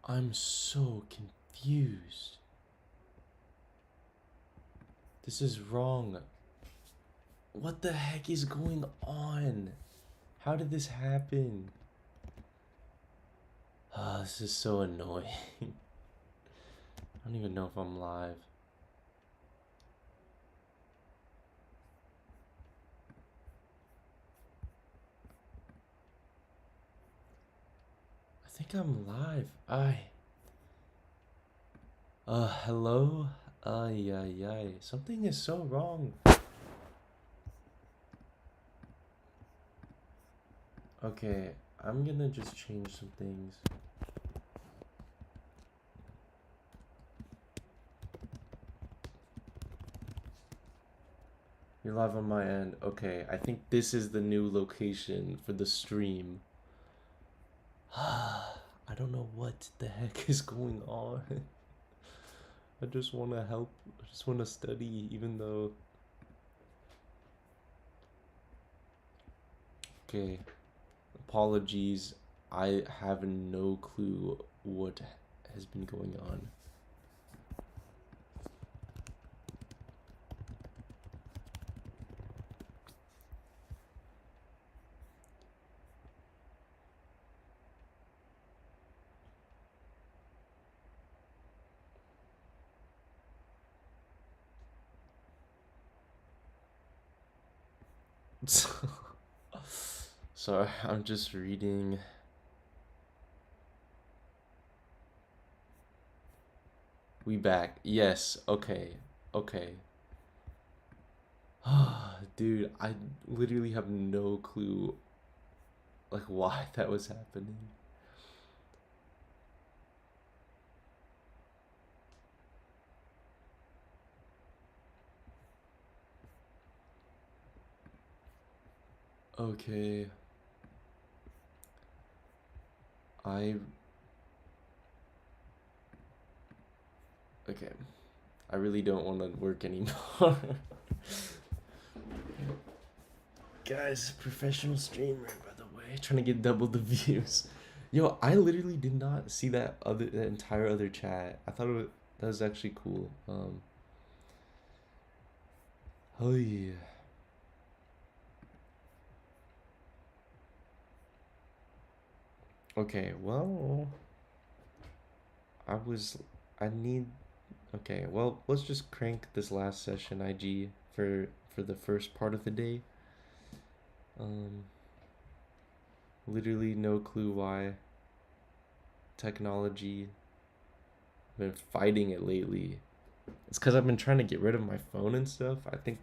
I'm so confused. This is wrong. What the heck is going on? How did this happen? Ah, this is so annoying. I don't even know if I'm live. I think I'm live. Hello? Ay. Something is so wrong. Okay, I'm gonna just change some things. You're live on my end. Okay, I think this is the new location for the stream. I don't know what the heck is going on. I just want to help. I just want to study, even though. Okay, apologies. I have no clue what has been going on. Sorry, I'm just reading. We back. Yes, okay. Dude, I literally have no clue like why that was happening. Okay. I Okay. I really don't want to work anymore. Guys, professional streamer, by the way, trying to get double the views. Yo, I literally did not see that entire other chat. I thought that was actually cool. Oh yeah. Okay, well, I was, I need. Okay, well, let's just crank this last session, IG, for the first part of the day. Um, Literally no clue why. Technology. I've been fighting it lately. It's because I've been trying to get rid of my phone and stuff. I think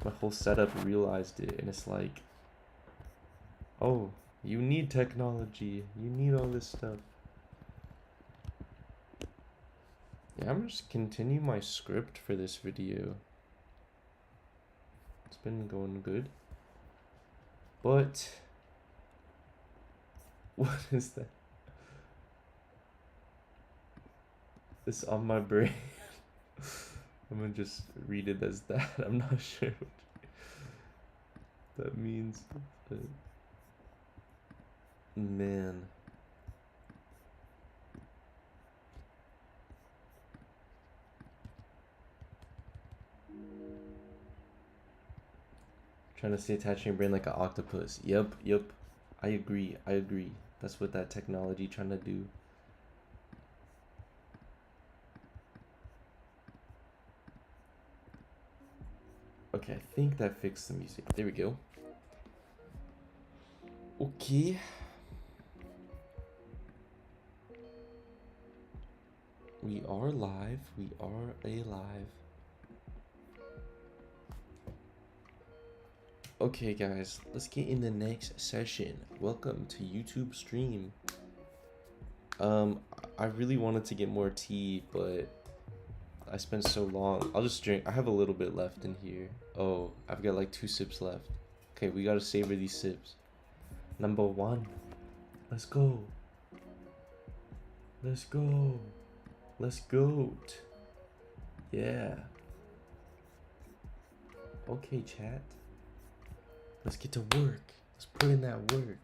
my whole setup realized it, and it's like, oh, you need technology. You need all this stuff. Yeah, I'm just continue my script for this video. It's been going good. But what is that? It's on my brain. I'm gonna just read it as that. I'm not sure what that means. But man. Trying to stay attached to your brain like an octopus. Yep. I agree. That's what that technology trying to do. Okay, I think that fixed the music. There we go. Okay. We are live. We are alive. Okay, guys, let's get in the next session. Welcome to YouTube stream. I really wanted to get more tea, but I spent so long. I'll just drink. I have a little bit left in here. Oh, I've got like 2 sips left. Okay, we gotta savor these sips. Number 1. Let's go. Let's go. Let's go. Yeah. Okay, chat. Let's get to work. Let's put in that work.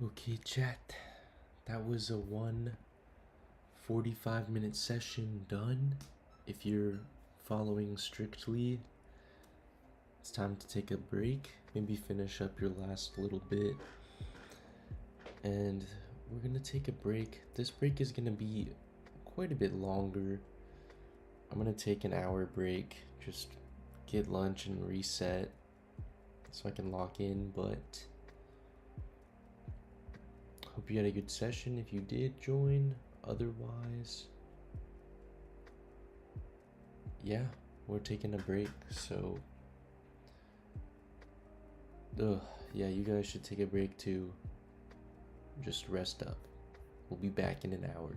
Okay, chat. That was a 1 45-minute session done. If you're following strictly, it's time to take a break. Maybe finish up your last little bit. And we're gonna take a break. This break is gonna be quite a bit longer. I'm gonna take an hour break, just get lunch and reset so I can lock in, but hope you had a good session if you did join. Otherwise, yeah, we're taking a break, so yeah, you guys should take a break too. Just rest up. We'll be back in an hour.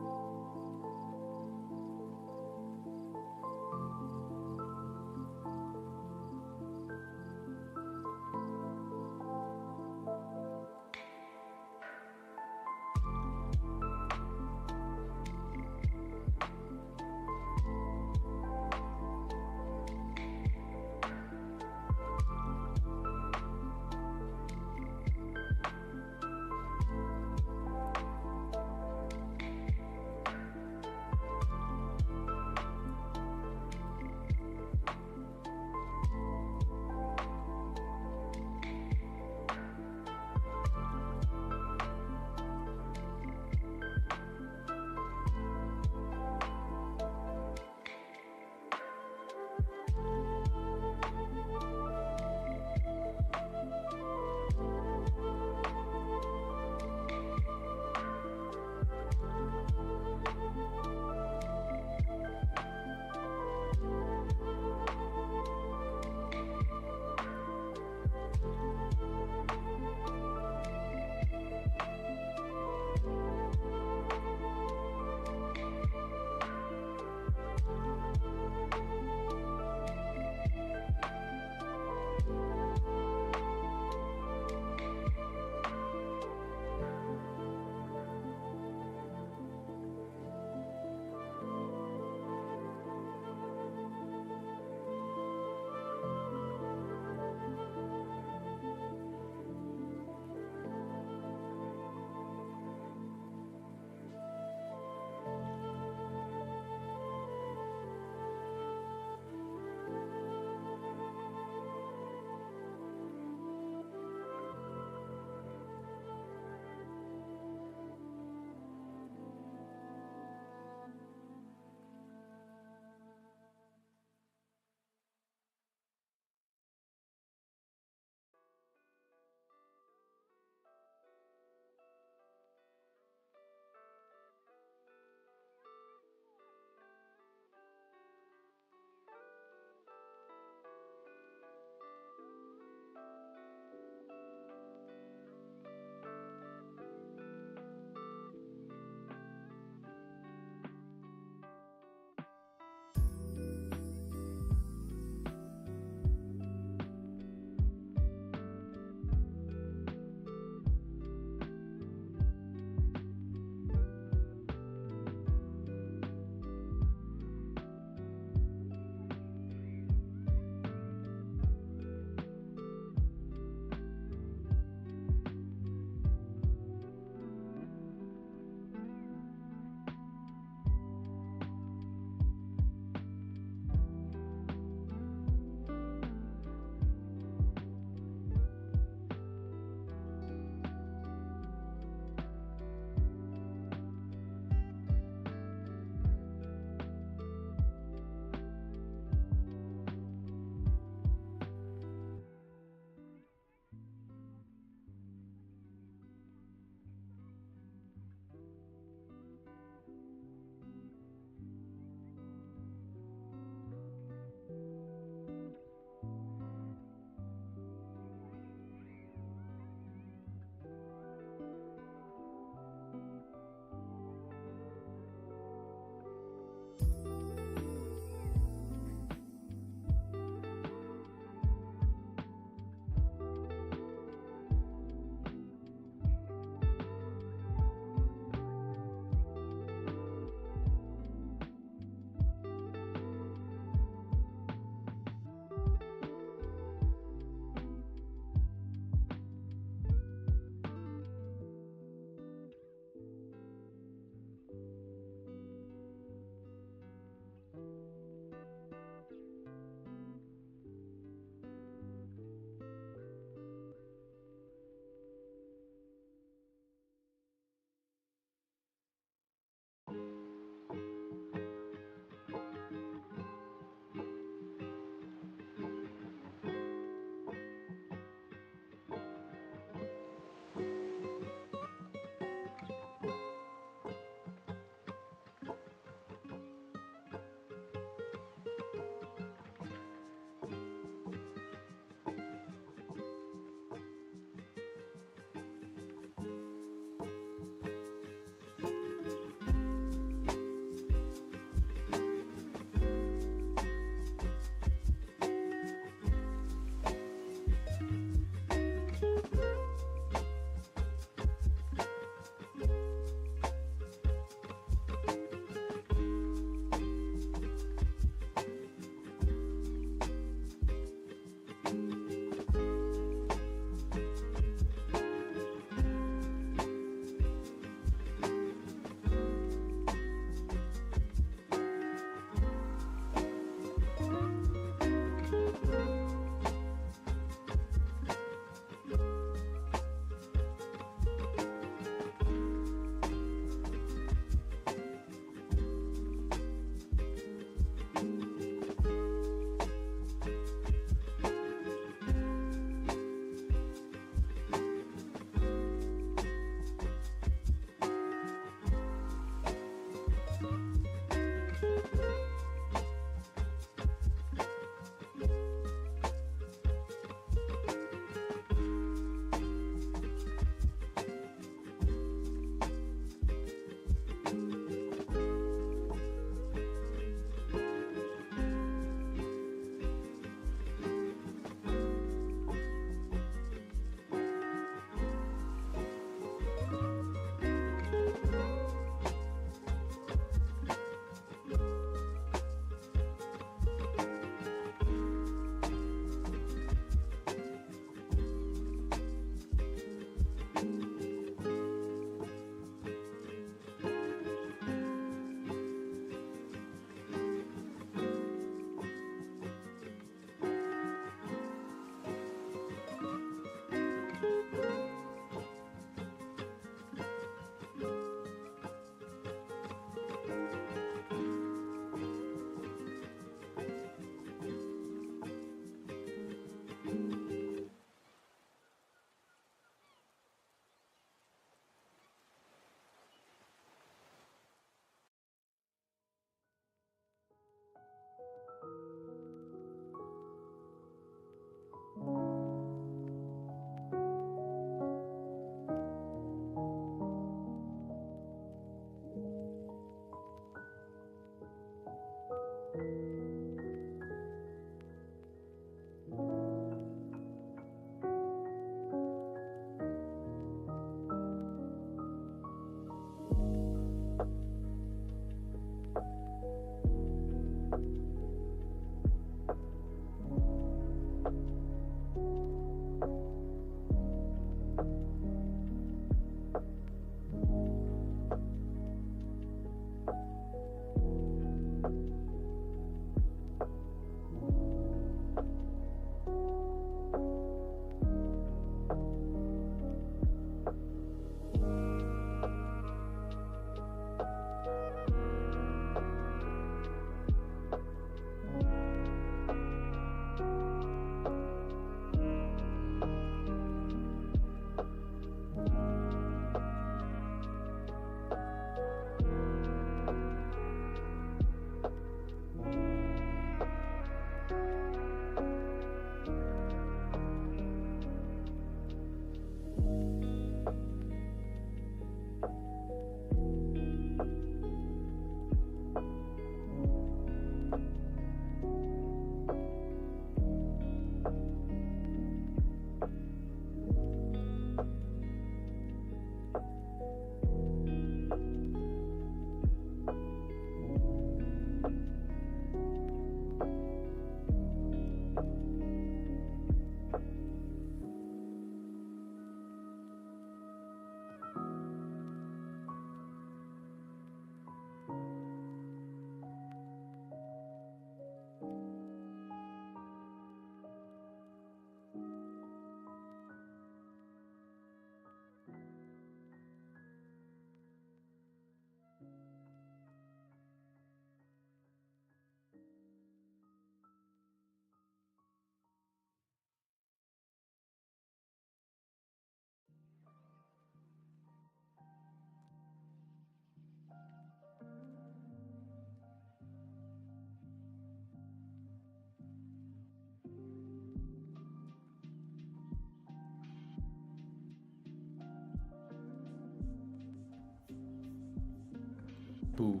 Boo.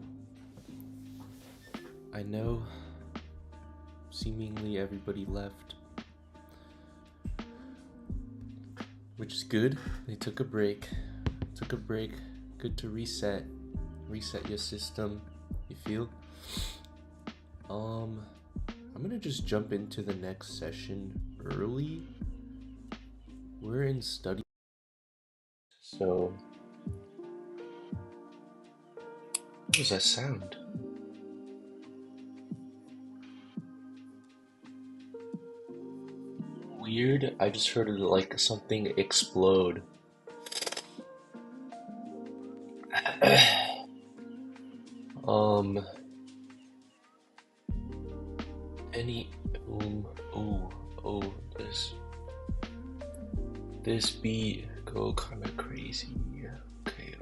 I know seemingly everybody left, which is good. They took a break. Good to reset your system. You feel? I'm gonna just jump into the next session early. We're in study, so what was that sound? Weird. I just heard like something explode. Any this beat go kind of crazy. Okay.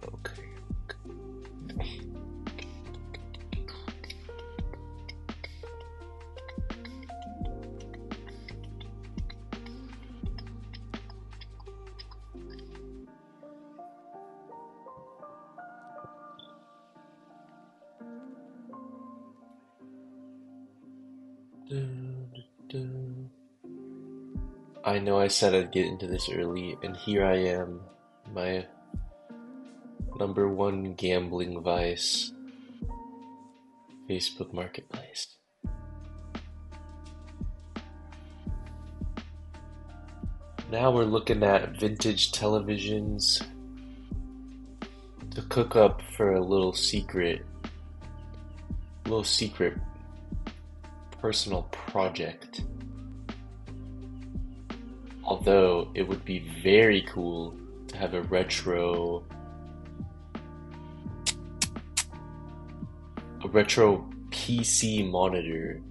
I know I said I'd get into this early, and here I am, my number one gambling vice, Facebook Marketplace. Now we're looking at vintage televisions to cook up for a little secret personal project. Although it would be very cool to have a retro PC monitor.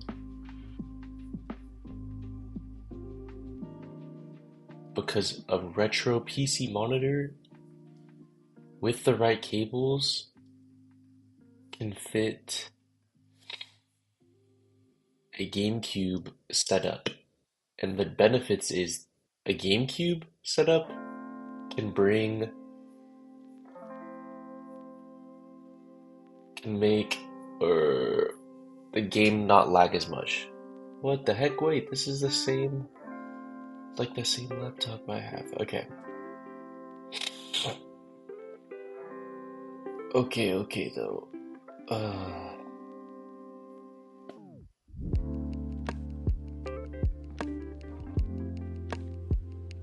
Because a retro PC monitor with the right cables can fit a GameCube setup. And the benefits is a GameCube setup can make the game not lag as much. What the heck? Wait, this is the same laptop I have. Okay. Okay though.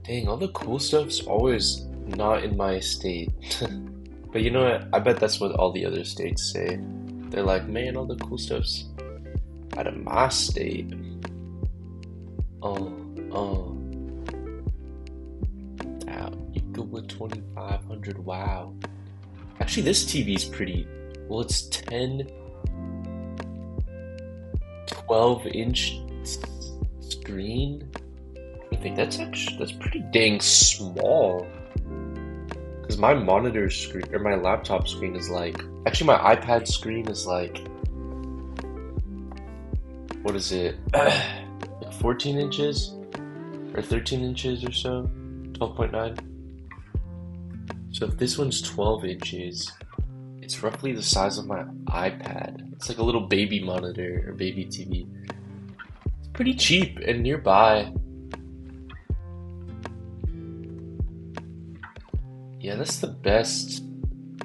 Dang, all the cool stuff's always not in my state. But you know what? I bet that's what all the other states say. They're like, man, all the cool stuff's out of my state. Oh, oh. Wow, you go with 2500. Wow. Actually, this TV's pretty. Well, it's 10, 12-inch screen. I think that's pretty dang small. Because my monitor screen or my laptop screen is like, actually my iPad screen is like, what is it? Like 14 inches or 13 inches or so, 12.9. So if this one's 12 inches, it's roughly the size of my iPad. It's like a little baby monitor or baby TV. It's pretty cheap and nearby. Yeah, that's the best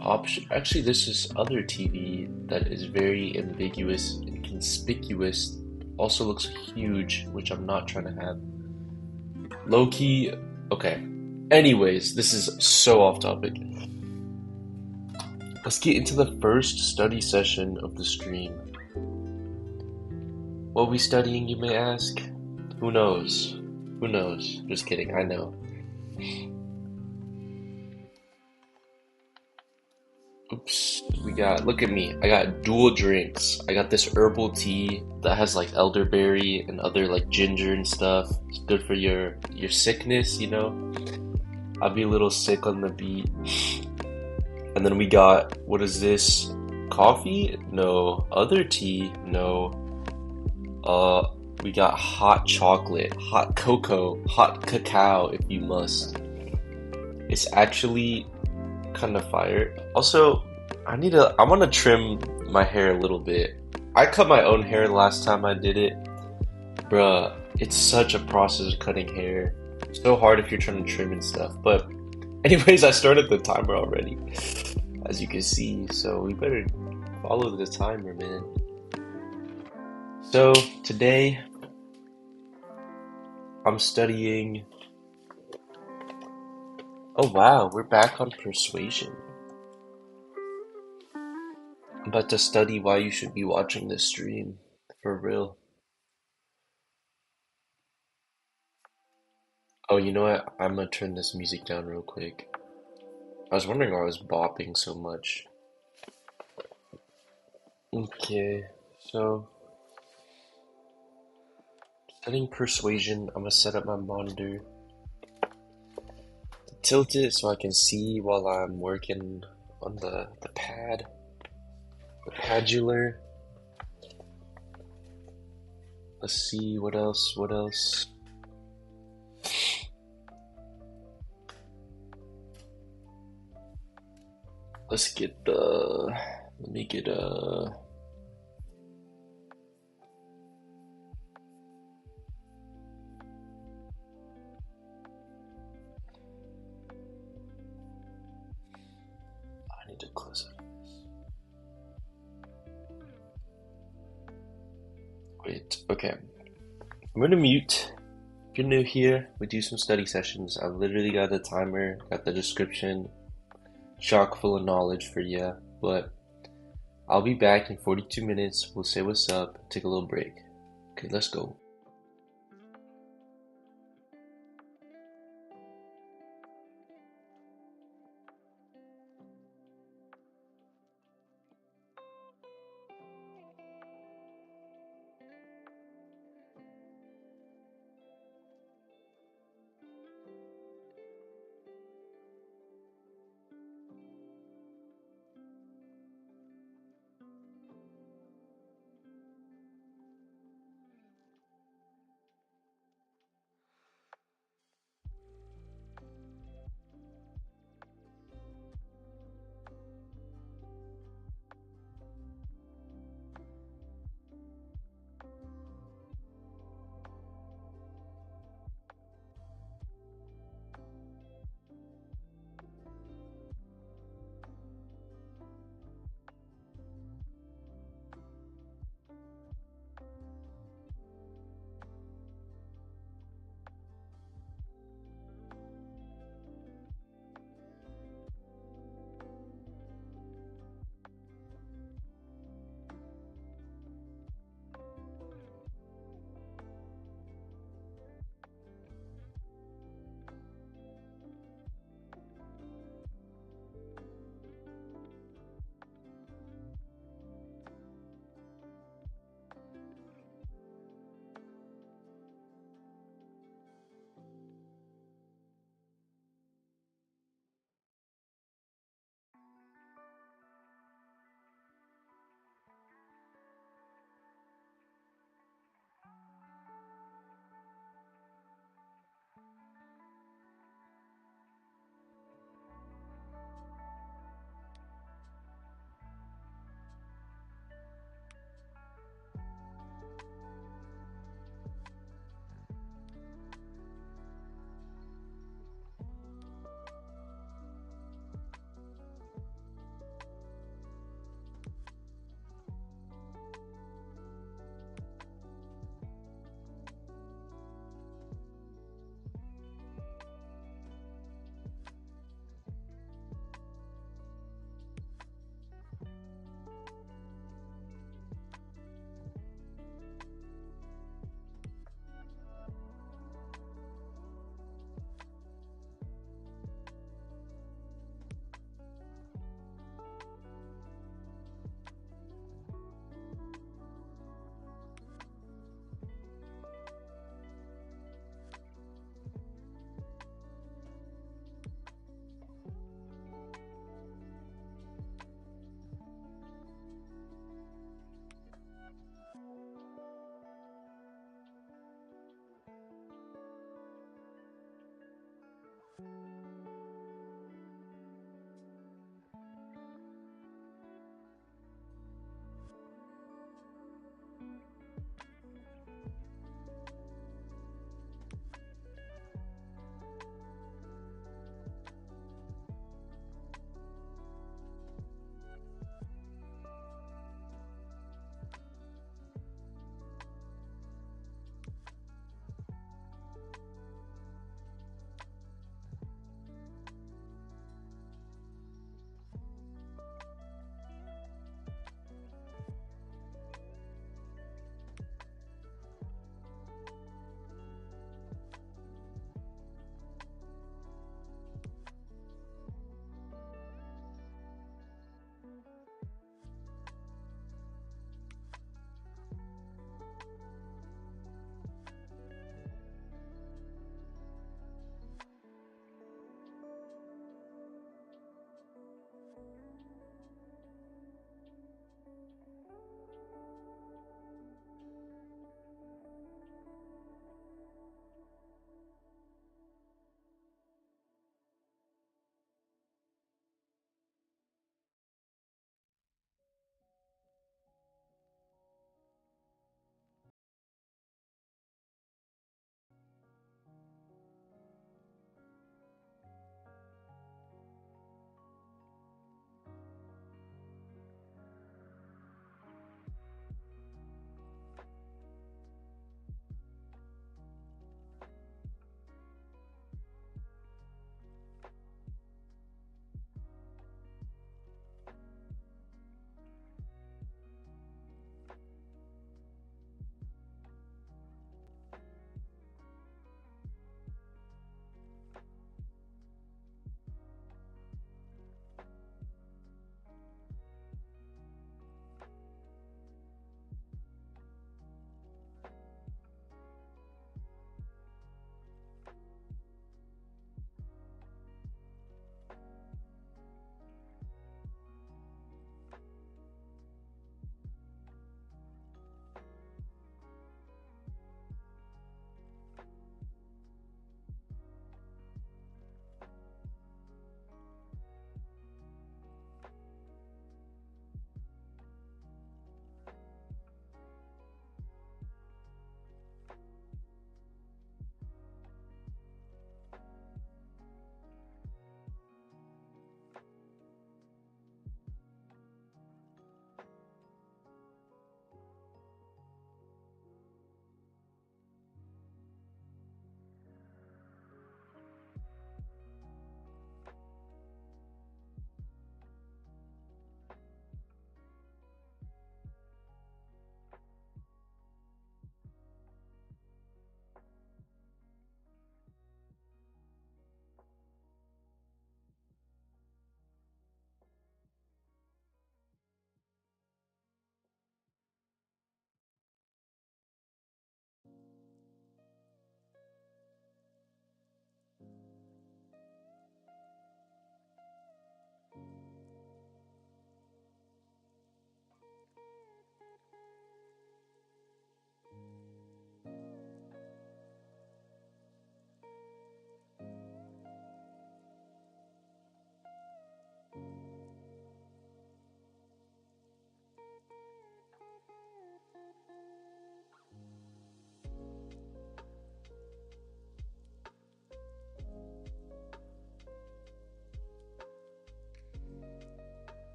option. Actually, this is other TV that is very ambiguous and conspicuous. Also looks huge, which I'm not trying to have. Low key, okay. Anyways, this is so off topic. Let's get into the first study session of the stream. What are we studying, you may ask? Who knows? Who knows? Just kidding, I know. Oops, look at me. I got dual drinks. I got this herbal tea that has like elderberry and other like ginger and stuff. It's good for your sickness, you know? I'll be a little sick on the beat. And then we got, what is this? Coffee? No. Other tea? No. We got hot chocolate, hot cocoa, hot cacao if you must. It's actually kind of fire. Also, I want to trim my hair a little bit. I cut my own hair last time I did it. Bruh, it's such a process of cutting hair. So hard if you're trying to trim and stuff. But anyways, I started the timer already, as you can see. So we better follow the timer, man. So today, I'm studying. Oh wow, we're back on Persuasion. I'm about to study why you should be watching this stream. For real. Oh, you know what? I'm gonna turn this music down real quick. I was wondering why I was bopping so much. Okay, so studying Persuasion. I'm gonna set up my monitor, tilt it so I can see while I'm working on the pad, the padular. Let's see what else. Let's get let me get I need to close it. Wait, okay. I'm gonna mute. If you're new here, we do some study sessions. I literally got the timer, got the description, chock full of knowledge for you, but I'll be back in 42 minutes. We'll say what's up, take a little break. Okay, let's go.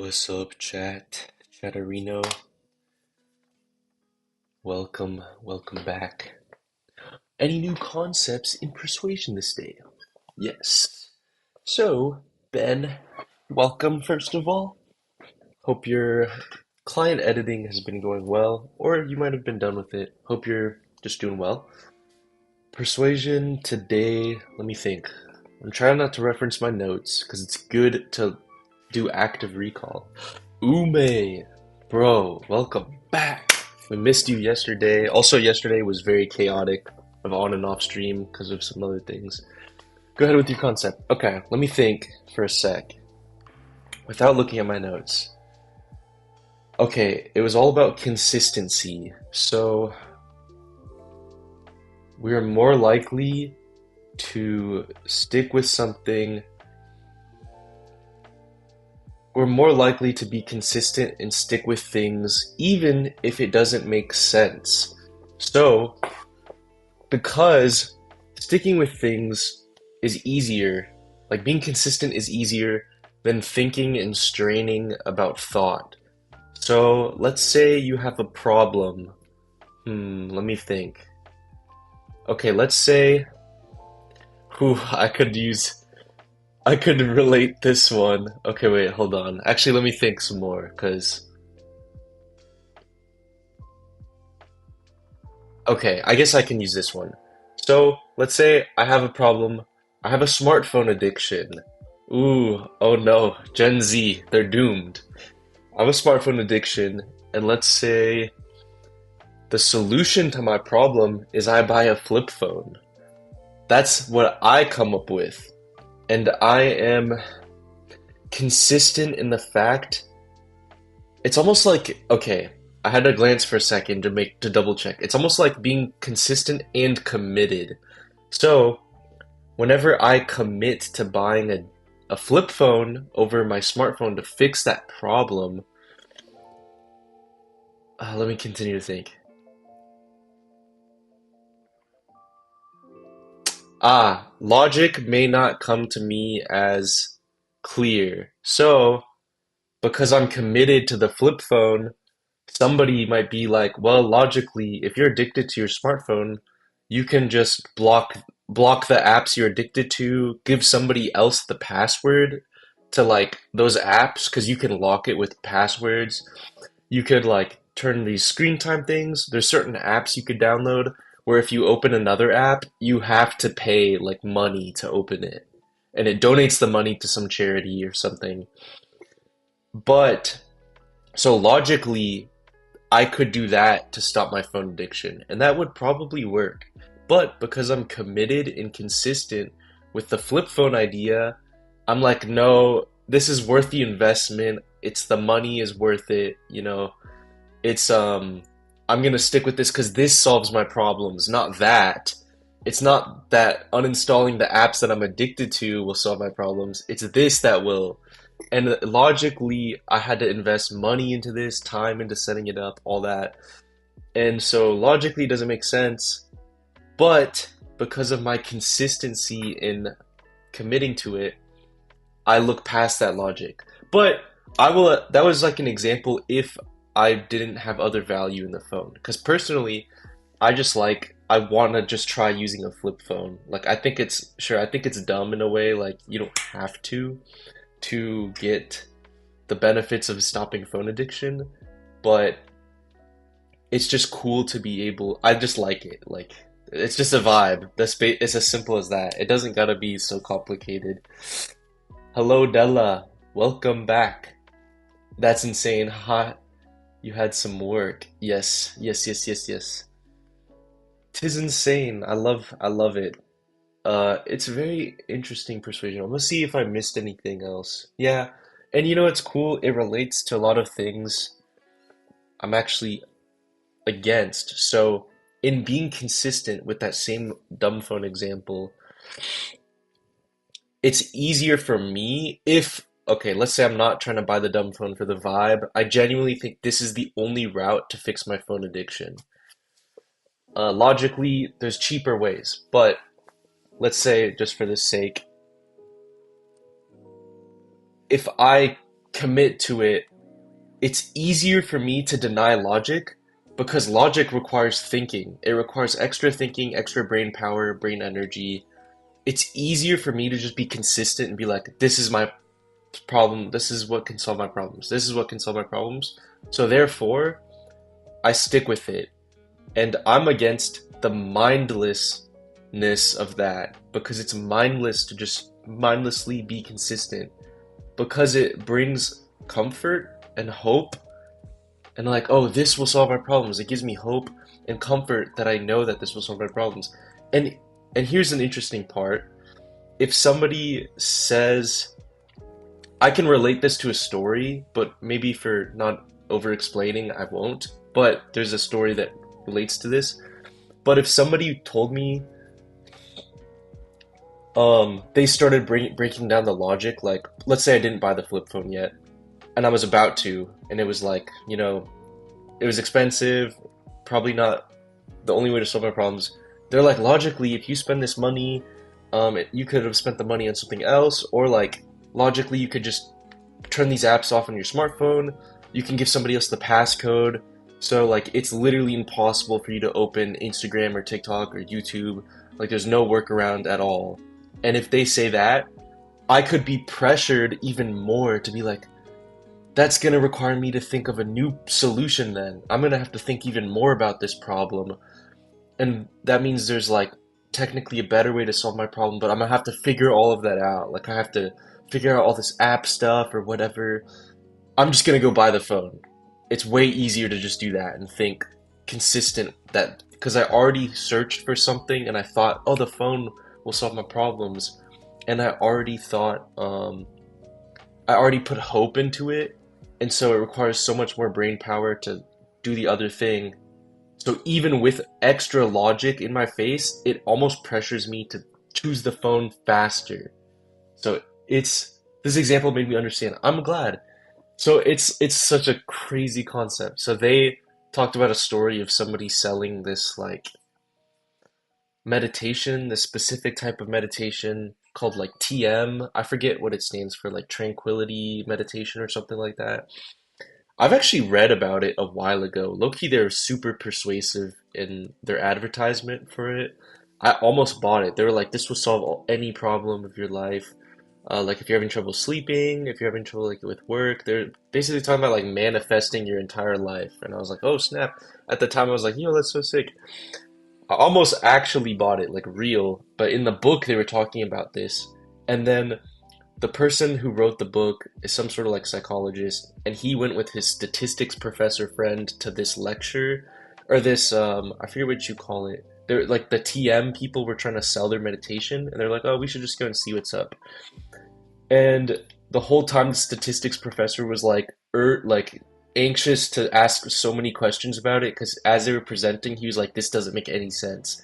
What's up, Chatterino? Welcome back. Any new concepts in Persuasion this day? Yes. So, Ben, welcome first of all. Hope your client editing has been going well, or you might have been done with it. Hope you're just doing well. Persuasion today, let me think. I'm trying not to reference my notes because it's good to do active recall. Ume, bro, welcome back. We missed you yesterday. Also, yesterday was very chaotic of on and off stream because of some other things. Go ahead with your concept. Okay, let me think for a sec without looking at my notes. Okay, it was all about consistency. So we're more likely to stick with something. We're more likely to be consistent and stick with things even if it doesn't make sense. So, because sticking with things is easier, like being consistent is easier than thinking and straining about thought. So, let's say you have a problem. Let me think. Okay, let's say, I could relate this one. Okay, wait, hold on. Actually, let me think some more, because okay, I guess I can use this one. So, let's say I have a problem. I have a smartphone addiction. Ooh, oh no, Gen Z, they're doomed. I have a smartphone addiction, and let's say the solution to my problem is I buy a flip phone. That's what I come up with. And I am consistent in the fact it's almost like, okay, I had to glance for a second to double check. It's almost like being consistent and committed. So, whenever I commit to buying a flip phone over my smartphone to fix that problem, let me continue to think. Logic may not come to me as clear. So, because I'm committed to the flip phone, somebody might be like, well, logically, if you're addicted to your smartphone, you can just block the apps you're addicted to, give somebody else the password to like those apps because you can lock it with passwords. You could like turn these screen time things. There's certain apps you could download where if you open another app, you have to pay like money to open it. And it donates the money to some charity or something. But so logically, I could do that to stop my phone addiction, and that would probably work. But because I'm committed and consistent with the flip phone idea, I'm like, no, this is worth the investment. It's the money is worth it, you know. It's I'm gonna stick with this because this solves my problems, not that. It's not that uninstalling the apps that I'm addicted to will solve my problems. It's this that will. And logically, I had to invest money into this, time into setting it up, all that. And so logically, it doesn't make sense. But because of my consistency in committing to it, I look past that logic. But that was like an example if I didn't have other value in the phone. Because personally, I want to just try using a flip phone. Like, I think it's dumb in a way. Like, you don't have to get the benefits of stopping phone addiction, but it's just cool to be able. I just like it. Like it's just a vibe. It's as simple as that. It doesn't gotta be so complicated. Hello, Della. Welcome back. That's insane. Ha, you had some work. Yes. Tis insane. I love it. It's a very interesting persuasion. I'm gonna see if I missed anything else. Yeah, and you know it's cool? It relates to a lot of things I'm actually against. So, in being consistent with that same dumb phone example, it's easier for me if, okay, let's say I'm not trying to buy the dumb phone for the vibe. I genuinely think this is the only route to fix my phone addiction. Logically, there's cheaper ways, but let's say, just for the sake, if I commit to it, it's easier for me to deny logic because logic requires thinking. It requires extra thinking, extra brain power, brain energy. It's easier for me to just be consistent and be like, this is my problem. This is what can solve my problems. This is what can solve my problems. So therefore, I stick with it. And I'm against the mindlessness of that because it's mindless to just mindlessly be consistent because it brings comfort and hope and like, oh, this will solve my problems. It gives me hope and comfort that I know that this will solve my problems. And here's an interesting part. If somebody says, I can relate this to a story, but maybe for not over explaining, I won't. But there's a story that relates to this. But if somebody told me they started breaking down the logic, like let's say I didn't buy the flip phone yet and I was about to, and it was like, it was expensive, probably not the only way to solve my problems. They're like, logically, if you spend this money, you could have spent the money on something else, or like logically you could just turn these apps off on your smartphone, you can give somebody else the passcode. So like it's literally impossible for you to open Instagram or TikTok or YouTube. Like there's no workaround at all. And if they say that, I could be pressured even more to be like, that's going to require me to think of a new solution then. I'm going to have to think even more about this problem. And that means there's like technically a better way to solve my problem, but I'm going to have to figure all of that out. Like I have to figure out all this app stuff or whatever. I'm just going to go buy the phone. It's way easier to just do that and think consistent that because I already searched for something and I thought, oh, the phone will solve my problems. And I already thought, I already put hope into it. And so it requires so much more brain power to do the other thing. So even with extra logic in my face, it almost pressures me to choose the phone faster. So this example made me understand. I'm glad. So it's such a crazy concept. So they talked about a story of somebody selling this like meditation, this specific type of meditation called like TM. I forget what it stands for, like tranquility meditation or something like that. I've actually read about it a while ago. Low-key, they were super persuasive in their advertisement for it. I almost bought it. They were like, this will solve any problem of your life. Like if you're having trouble sleeping, if you're having trouble like with work, they're basically talking about like manifesting your entire life. And I was like, oh snap. At the time I was like, yo, that's so sick. I almost actually bought it, like real, but in the book they were talking about this. And then the person who wrote the book is some sort of like psychologist, and he went with his statistics professor friend to this lecture, or this, I forget what you call it. They're like the TM people were trying to sell their meditation, and they're like, oh, we should just go and see what's up. And the whole time the statistics professor was like anxious to ask so many questions about it, because as they were presenting, he was like, this doesn't make any sense.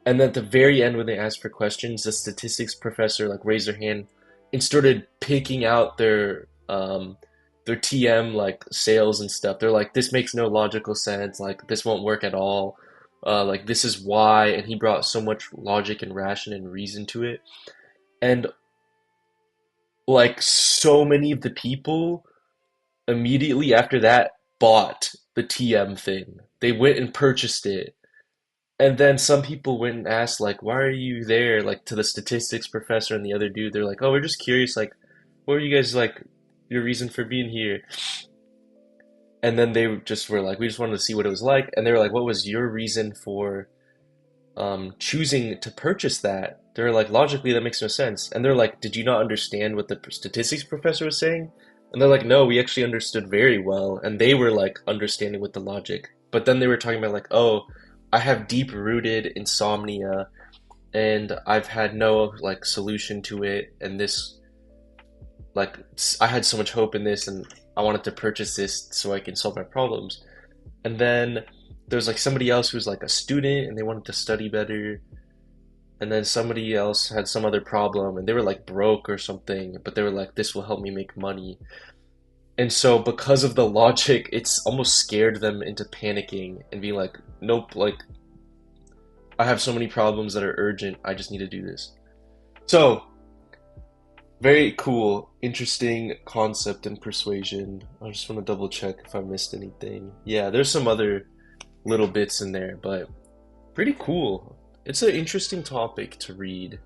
And then at the very end, when they asked for questions, the statistics professor like raised their hand and started picking out their TM like sales and stuff. They're like, this makes no logical sense. Like this won't work at all. Like this is why. And he brought so much logic and ration and reason to it. And like so many of the people immediately after that bought the TM thing. They went and purchased it. And then some people went and asked, like, why are you there? Like, to the statistics professor and the other dude, they're like, oh, we're just curious. Like, what were you guys, like, your reason for being here? And then they just were like, we just wanted to see what it was like. And they were like, what was your reason for choosing to purchase that? They're like, logically, that makes no sense. And they're like, did you not understand what the statistics professor was saying? And they're like, no, we actually understood very well. And they were like understanding with the logic. But then they were talking about like, oh, I have deep-rooted insomnia and I've had no like solution to it. And this, like, I had so much hope in this and I wanted to purchase this so I can solve my problems. And then there's like somebody else who's like a student and they wanted to study better. And then somebody else had some other problem and they were like broke or something, but they were like, this will help me make money. And so because of the logic, it's almost scared them into panicking and being like, nope, like I have so many problems that are urgent, I just need to do this. So Very cool, interesting concept in Persuasion. I just want to double check if I missed anything. Yeah, there's some other little bits in there, but pretty cool. It's an interesting topic to read,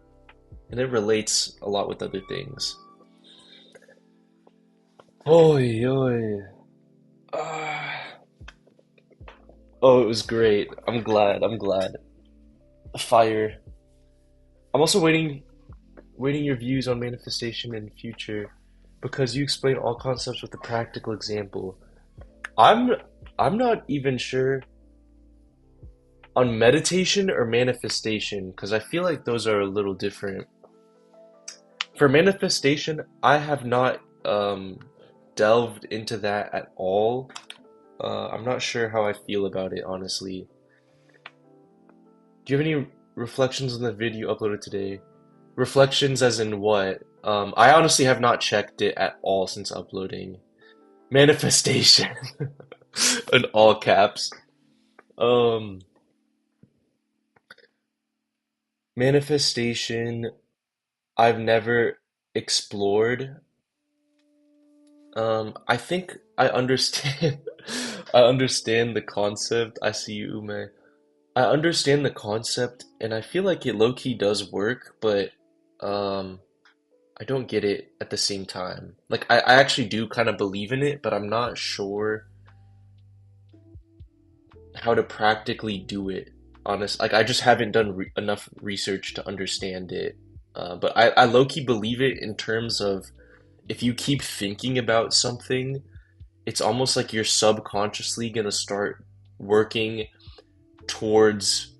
and it relates a lot with other things. Oi, oi. Ah. Oh, it was great. I'm glad. I'm glad. Fire. I'm also waiting your views on manifestation and future because you explain all concepts with a practical example. I'm I'm not even sure on meditation or manifestation because I feel like those are a little different. For manifestation, I have not delved into that at all. I'm not sure how I feel about it, honestly. Do you have any reflections on the video uploaded today? Reflections as in what? I honestly have not checked it at all since uploading. Manifestation in all caps. Um, Manifestation, I've never explored. I think I understand. I understand the concept. I see you, Ume. I understand the concept, and I feel like it low key does work, but um, I don't get it at the same time. Like I actually do kind of believe in it, but I'm not sure how to practically do it. Honest, like I just haven't done enough research to understand it. But I low key believe it in terms of if you keep thinking about something, it's almost like you're subconsciously gonna start working towards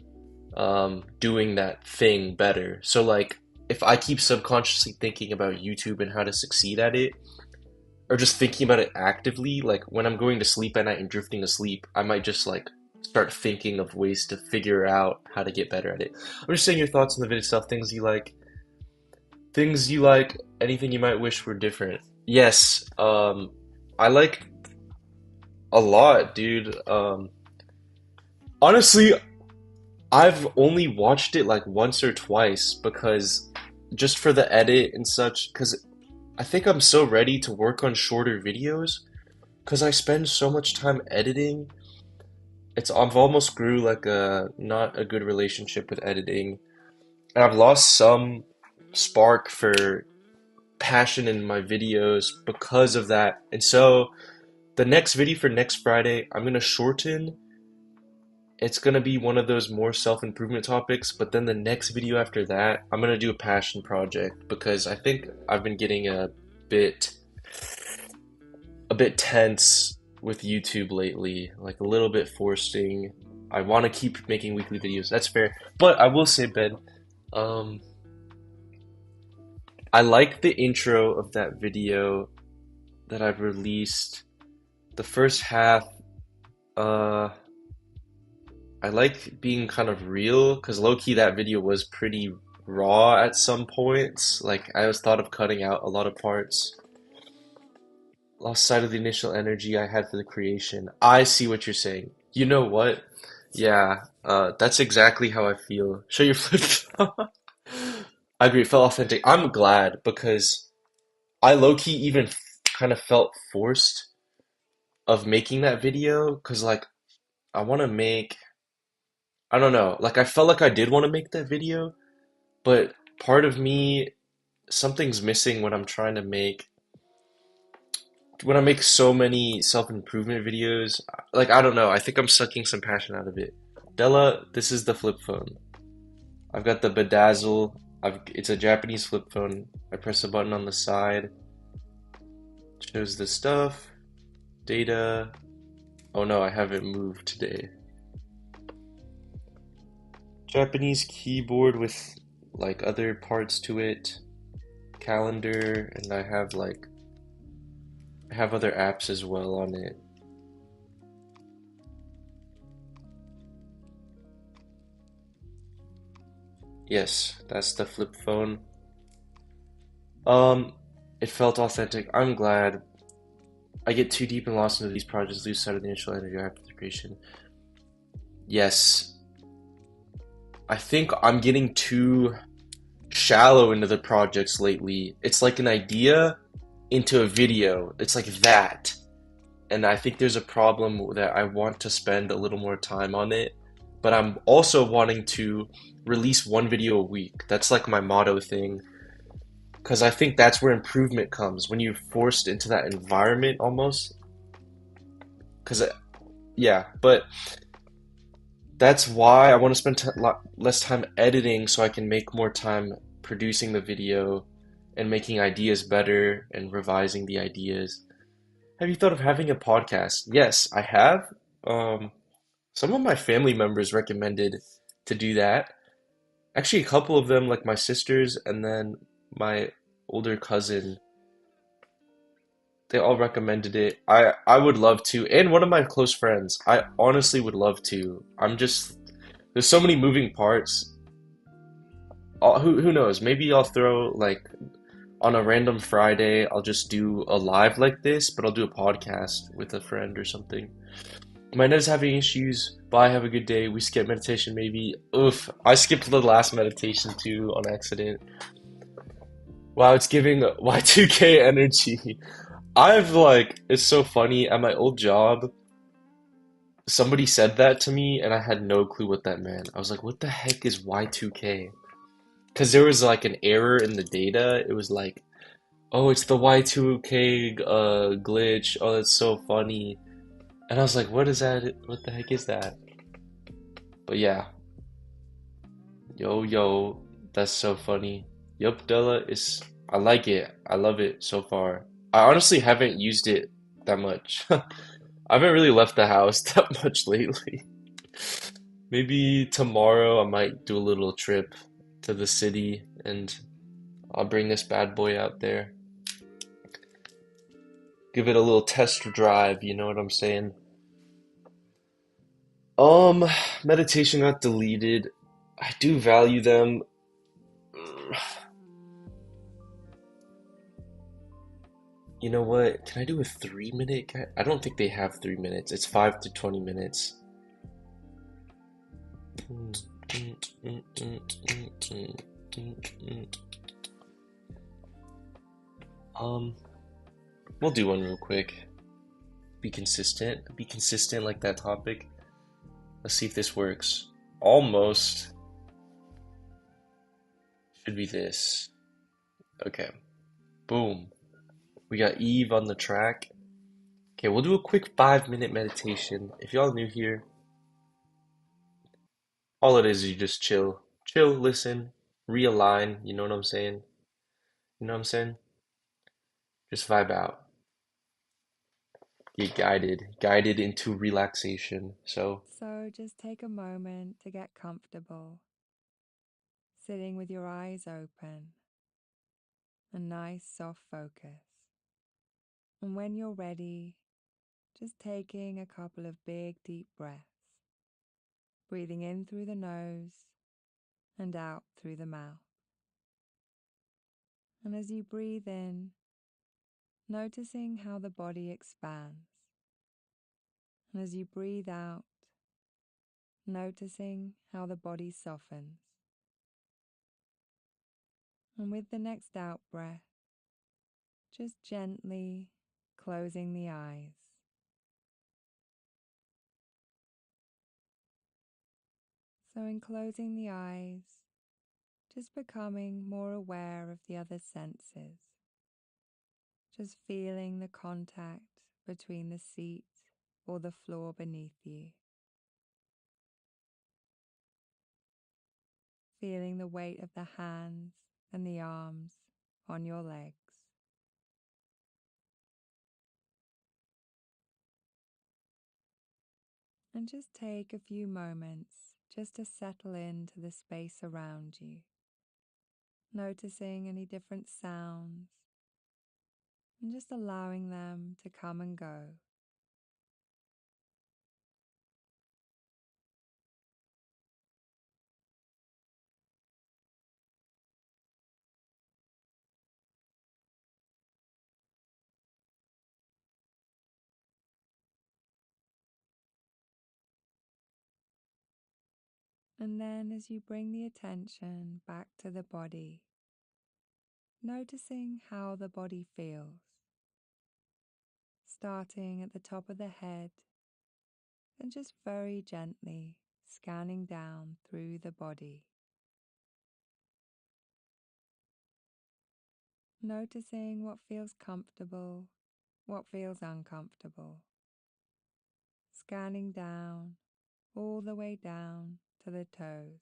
doing that thing better. So like if I keep subconsciously thinking about YouTube and how to succeed at it, or just thinking about it actively, like when I'm going to sleep at night and drifting asleep, I might just like start thinking of ways to figure out how to get better at it. I'm just saying your thoughts on the video itself, things you like, anything you might wish were different. Yes, I like a lot, dude. Honestly, I've only watched it like once or twice because just for the edit and such, because I think I'm so ready to work on shorter videos because I spend so much time editing. I've almost grew like a not a good relationship with editing, and I've lost some spark for passion in my videos because of that. And so the next video for next Friday, I'm gonna shorten. It's gonna be one of those more self-improvement topics, but then the next video after that, I'm gonna do a passion project because I think I've been getting bit a bit tense with YouTube lately, like a little bit forcing. I want to keep making weekly videos. That's fair. But I will say, Ben, um, I like the intro of that video that I've released. The first half, uh, I like being kind of real because low key that video was pretty raw at some points. Like I was thought of cutting out a lot of parts. Lost sight of the initial energy I had for the creation. I see what you're saying. You know what? Yeah, that's exactly how I feel. Show your flip. I agree, it felt authentic. I'm glad because I low-key even kind of felt forced of making that video because like I want to make, I don't know, like I felt like I did want to make that video, but part of me, something's missing when I make so many self-improvement videos. Like I don't know, I think I'm sucking some passion out of it. Della, this is the flip phone. I've got the bedazzle. It's a Japanese flip phone. I press a button on the side. Shows the stuff, data. Oh no, I haven't moved today. Japanese keyboard with like other parts to it. Calendar, and I have other apps as well on it. Yes, that's the flip phone. Um, it felt authentic. I'm glad. I get too deep and lost into these projects, lose sight of the initial energy after the creation. Yes, I think I'm getting too shallow into the projects lately. It's like an idea into a video. It's like that. And I think there's a problem that I want to spend a little more time on it, but I'm also wanting to release one video a week. That's like my motto thing, because I think that's where improvement comes when you're forced into that environment almost. Because, yeah, but that's why I want to spend less time editing so I can make more time producing the video and making ideas better and revising the ideas. Have you thought of having a podcast? Yes, I have. Um, some of my family members recommended to do that. Actually, a couple of them, like my sisters and then my older cousin, they all recommended it. I would love to, and one of my close friends. I honestly would love to. I'm just there's so many moving parts. Who knows? Maybe I'll throw like on a random Friday, I'll just do a live like this, but I'll do a podcast with a friend or something. My net's having issues. Bye, have a good day. We skip meditation maybe. Oof, I skipped the last meditation too on accident. Wow, it's giving Y2K energy. I've like, it's so funny. At my old job, somebody said that to me and I had no clue what that meant. I was like, what the heck is Y2K? Because there was like an error in the data. It was like, oh, it's the Y2K glitch. Oh, that's so funny. And I was like, what is that? What the heck is that? But yeah, yo, that's so funny. Yup, Della is. I like it. I love it so far. I honestly haven't used it that much. I haven't really left the house that much lately. Maybe tomorrow I might do a little trip to the city and I'll bring this bad boy out there. Give it a little test drive, you know what I'm saying? Um, meditation got deleted. I do value them. You know what? Can I do a 3 minute? I don't think they have 3 minutes. It's 5 to 20 minutes. Um, we'll do one real quick. Be consistent. Be consistent like that topic. Let's see if this works. Almost should be this. Okay. Boom. We got Eve on the track. Okay, we'll do a quick 5 minute meditation. If y'all new here, all it is you just chill. Chill, listen, realign, you know what I'm saying? You know what I'm saying? Just vibe out. Get guided into relaxation. So, So just take a moment to get comfortable, sitting with your eyes open, a nice soft focus. And when you're ready, just taking a couple of big deep breaths, breathing in through the nose and out through the mouth. And as you breathe in, noticing how the body expands. And as you breathe out, noticing how the body softens. And with the next out breath, just gently closing the eyes. So in closing the eyes, just becoming more aware of the other senses. Just feeling the contact between the seat or the floor beneath you. Feeling the weight of the hands and the arms on your legs. And just take a few moments just to settle into the space around you. Noticing any different sounds and just allowing them to come and go. And then as you bring the attention back to the body, noticing how the body feels, starting at the top of the head and just very gently scanning down through the body. Noticing what feels comfortable, what feels uncomfortable. Scanning down, all the way down to the toes.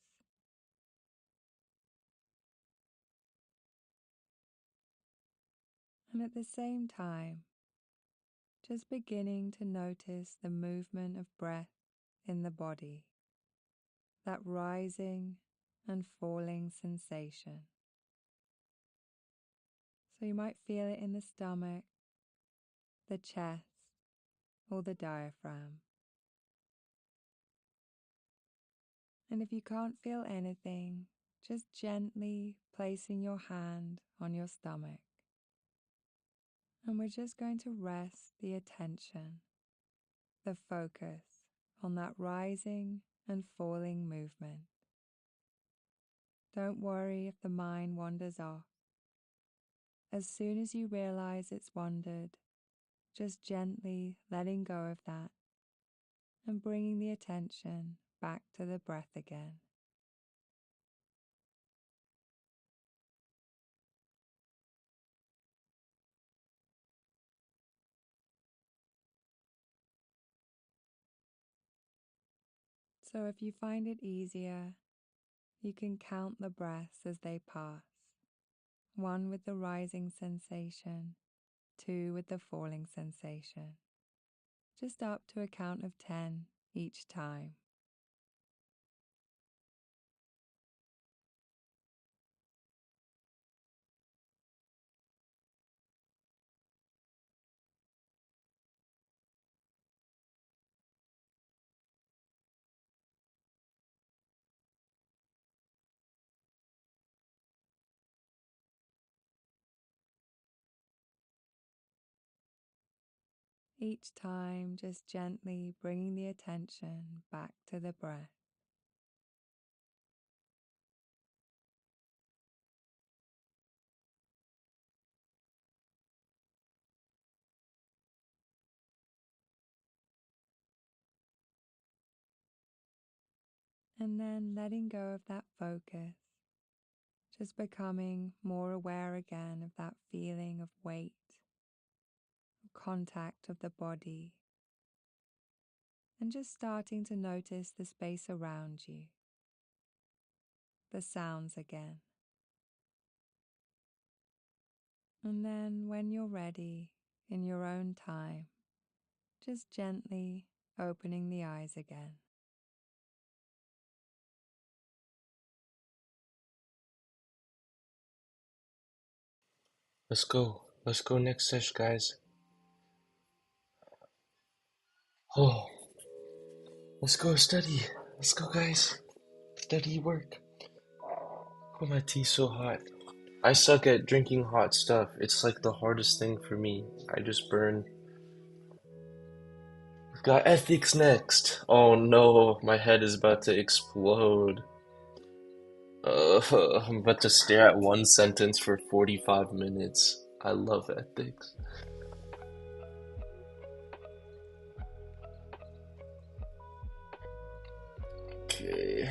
And at the same time, just beginning to notice the movement of breath in the body, that rising and falling sensation. So you might feel it in the stomach, the chest, or the diaphragm. And if you can't feel anything, just gently placing your hand on your stomach. And we're just going to rest the attention, the focus on that rising and falling movement. Don't worry if the mind wanders off. As soon as you realize it's wandered, just gently letting go of that and bringing the attention back to the breath again. So if you find it easier, you can count the breaths as they pass. 1 with the rising sensation, 2 with the falling sensation. Just up to a count of 10 each time. Each time, just gently bringing the attention back to the breath. And then letting go of that focus, just becoming more aware again of that feeling of weight, contact of the body, and just starting to notice the space around you, the sounds again. And then when you're ready, in your own time, just gently opening the eyes again. Let's go. Let's go next sesh, guys. Oh, let's go study. Let's go, guys. Study, work. Why my tea so hot? I suck at drinking hot stuff. It's like the hardest thing for me. I just burn. We've got ethics next. Oh no, my head is about to explode. I'm about to stare at one sentence for 45 minutes. I love ethics. Okay.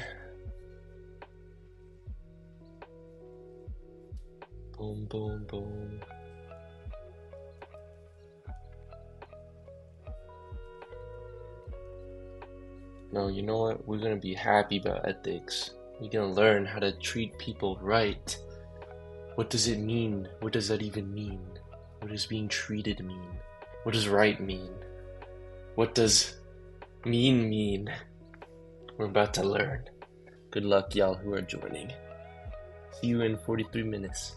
Boom, boom, boom. No, you know what? We're gonna be happy about ethics. We're gonna learn how to treat people right. What does it mean? What does that even mean? What does being treated mean? What does right mean? What does mean? We're about to learn. Good luck, y'all who are joining. See you in 43 minutes.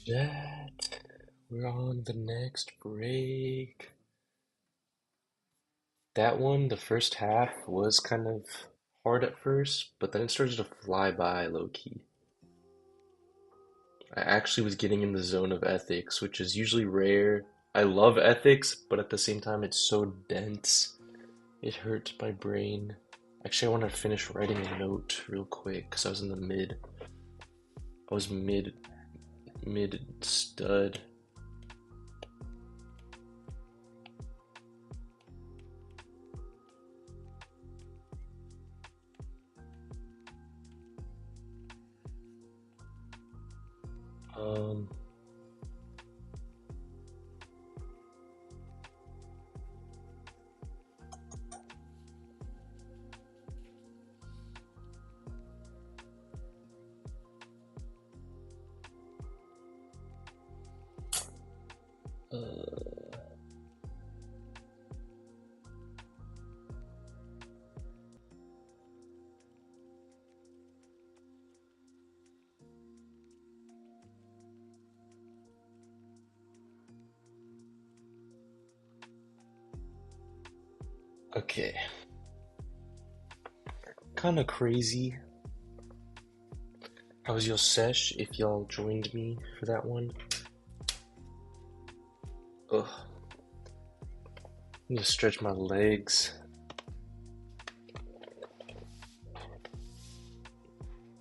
that. We're on the next break. That one, the first half was kind of hard at first, but then it started to fly by low key. I actually was getting in the zone of ethics, which is usually rare. I love ethics, but at the same time, it's so dense. It hurts my brain. Actually, I want to finish writing a note real quick because I was in the mid. I was mid stud. Um, uh, okay. Kind of crazy. How was your sesh if y'all joined me for that one? Ugh. I need to stretch my legs.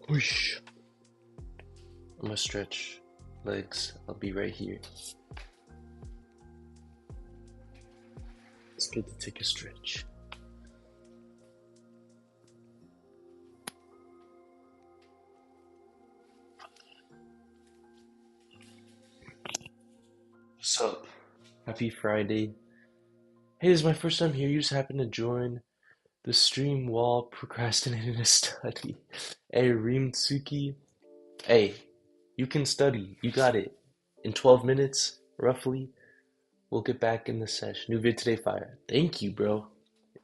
Whoosh. I'm gonna stretch legs. I'll be right here. It's good to take a stretch. What's up? Happy Friday. Hey, this is my first time here. You just happened to join the stream while procrastinating a study. Hey, Rimtsuki. Hey, you can study. You got it. In 12 minutes, roughly, we'll get back in the sesh. New vid today, fire. Thank you, bro.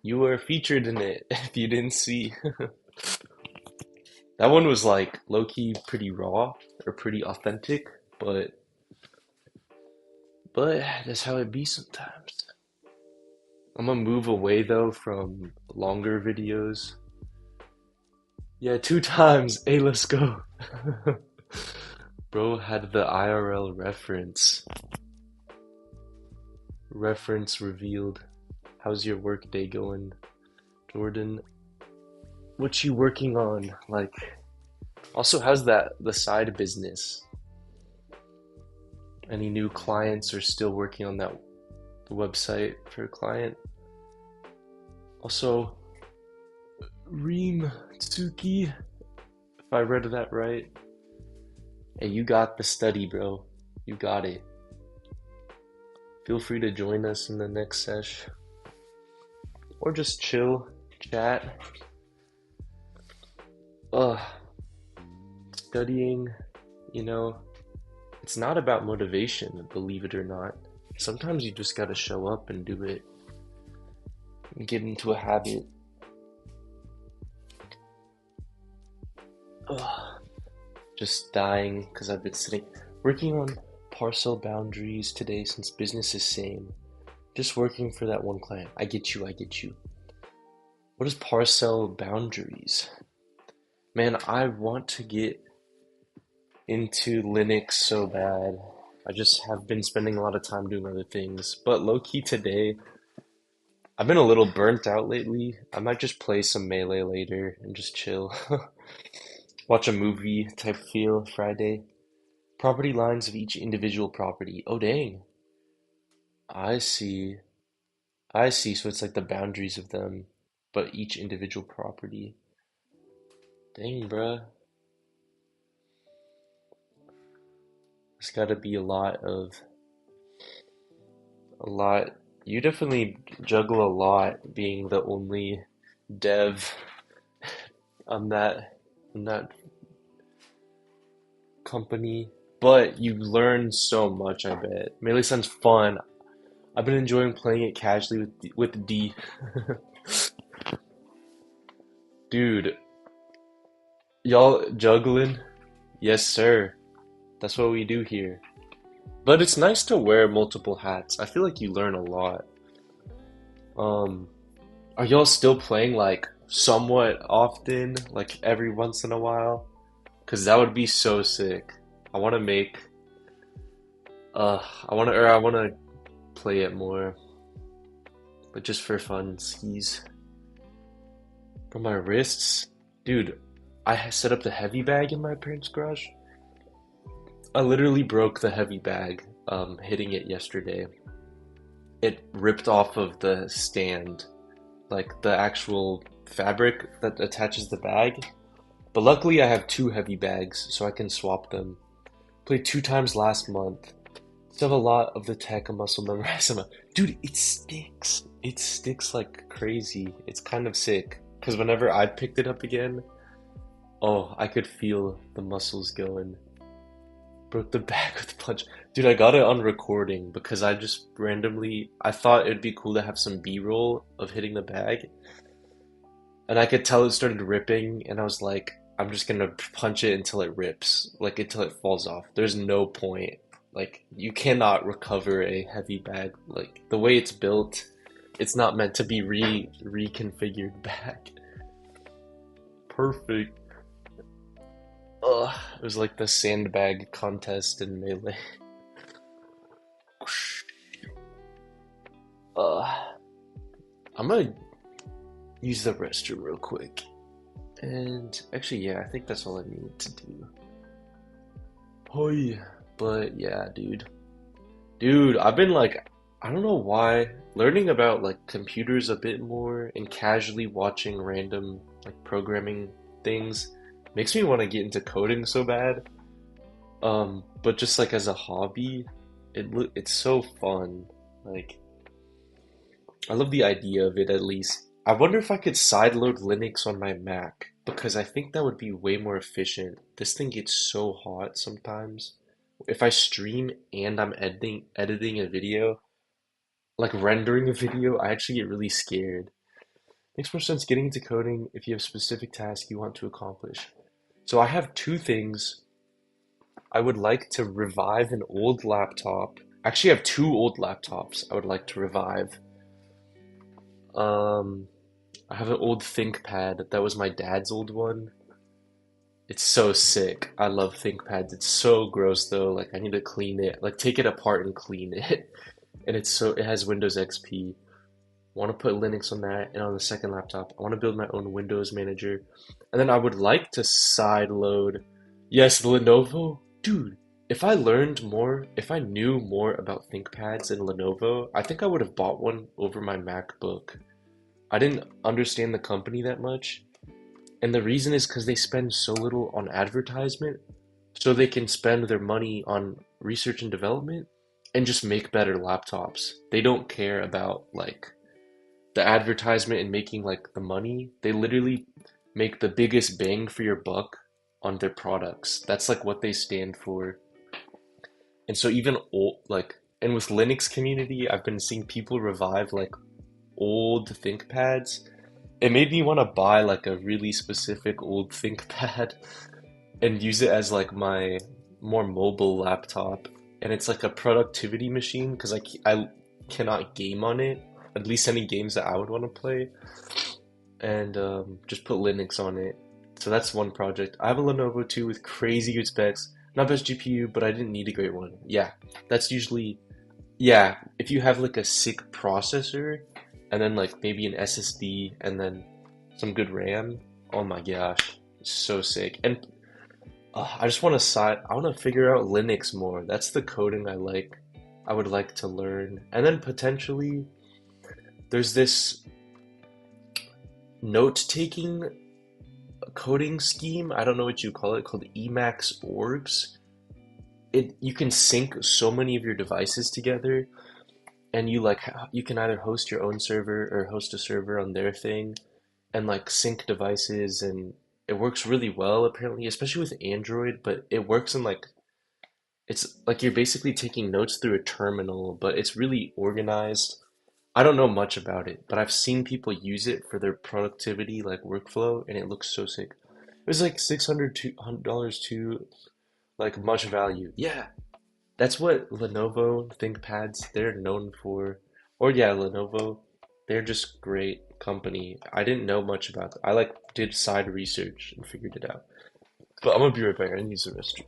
You were featured in it if you didn't see. That one was like low-key pretty raw or pretty authentic, but that's how it be sometimes. I'm gonna move away though from longer videos. Yeah, 2 times. Hey, let's go. Bro had the IRL reference revealed. How's your work day going, Jordan? What you working on? Like, also, how's the side business? Any new clients or still working on that website for a client? Also, Reem Tsuki, if I read that right. Hey, you got the study, bro. You got it. Feel free to join us in the next sesh. Or just chill, chat. Ugh. Studying, you know, it's not about motivation, believe it or not. Sometimes you just gotta show up and do it. And get into a habit. Ugh. Just dying because I've been working on parcel boundaries today since business is same. Just working for that one client. I get you. What is parcel boundaries? Man, I want to get into Linux so bad. I just have been spending a lot of time doing other things. But low-key today, I've been a little burnt out lately. I might just play some Melee later and just chill. Watch a movie type feel Friday. Property lines of each individual property. Oh, dang. I see. I see. So it's like the boundaries of them, but each individual property. Dang, bruh. There's gotta be a lot. You definitely juggle a lot being the only dev on that company. But you learn so much, I bet. Melee sounds fun. I've been enjoying playing it casually with D. Dude, y'all juggling? Yes, sir. That's what we do here. But it's nice to wear multiple hats. I feel like you learn a lot. Um, are y'all still playing like somewhat often, like every once in a while? Because that would be so sick. I want to make, I want to play it more, but just for fun, skis. For my wrists, dude, set up the heavy bag in my parents' garage. I literally broke the heavy bag, hitting it yesterday. It ripped off of the stand, like the actual fabric that attaches the bag. But luckily I have two heavy bags, so I can swap them. Played two times last month. Still have a lot of the tech and muscle memorized. Dude, it sticks. It sticks like crazy. It's kind of sick. Because whenever I picked it up again, oh, I could feel the muscles going. Broke the bag with a punch. Dude, I got it on recording because I just randomly, I thought it'd be cool to have some B-roll of hitting the bag. And I could tell it started ripping, and I was like, I'm just gonna punch it until it rips, like until it falls off. There's no point. Like, you cannot recover a heavy bag. Like, the way it's built, it's not meant to be reconfigured back. Perfect. Ugh, it was like the sandbag contest in Melee. I'm gonna use the restroom real quick. And actually, yeah, I think that's all I need to do. Oh yeah, but yeah, dude. Dude, I've been like, I don't know why, learning about like computers a bit more and casually watching random like programming things makes me want to get into coding so bad. But just like as a hobby, it's so fun. Like, I love the idea of it at least. I wonder if I could sideload Linux on my Mac because I think that would be way more efficient. This thing gets so hot sometimes. If I stream and I'm editing a video, like rendering a video, I actually get really scared. Makes more sense getting into coding if you have specific tasks you want to accomplish. So I have two things. I would like to revive an old laptop. Actually, I have two old laptops I would like to revive. Um, I have an old ThinkPad that was my dad's old one. It's so sick. I love ThinkPads. It's so gross though. Like I need to clean it, like take it apart and clean it. And it has Windows XP. I want to put Linux on that, and on the second laptop, I want to build my own Windows manager. And then I would like to side load. Yes, the Lenovo. Dude, if I knew more about ThinkPads and Lenovo, I think I would have bought one over my MacBook. I didn't understand the company that much, and the reason is because they spend so little on advertisement, so they can spend their money on research and development and just make better laptops. They don't care about like the advertisement and making like the money. They literally make the biggest bang for your buck on their products. That's like what they stand for. And so even old like and with Linux community, I've been seeing people revive like old ThinkPads. It made me want to buy like a really specific old ThinkPad and use it as like my more mobile laptop. And it's like a productivity machine because I cannot game on it, at least any games that I would want to play, and just put Linux on it. So that's one project. I have a Lenovo too with crazy good specs. Not best GPU, but I didn't need a great one. Yeah, that's usually, yeah, if you have like a sick processor and then like maybe an SSD and then some good RAM, oh my gosh, it's so sick. And I just want I want to figure out Linux more. That's the coding I like. I would like to learn. And then potentially there's this note-taking coding scheme, I don't know what you call it, called Emacs orgs. You can sync so many of your devices together, and you can either host your own server or host a server on their thing and like sync devices, and it works really well apparently, especially with Android, but it works in like it's like you're basically taking notes through a terminal, but it's really organized. I don't know much about it, but I've seen people use it for their productivity, like workflow, and it looks so sick. It was like $600 too. like much value. Yeah, that's what Lenovo ThinkPads they're known for. Or yeah, Lenovo, they're just great company. I didn't know much about them. I like did side research and figured it out. But I'm gonna be right back. I need to use the restroom.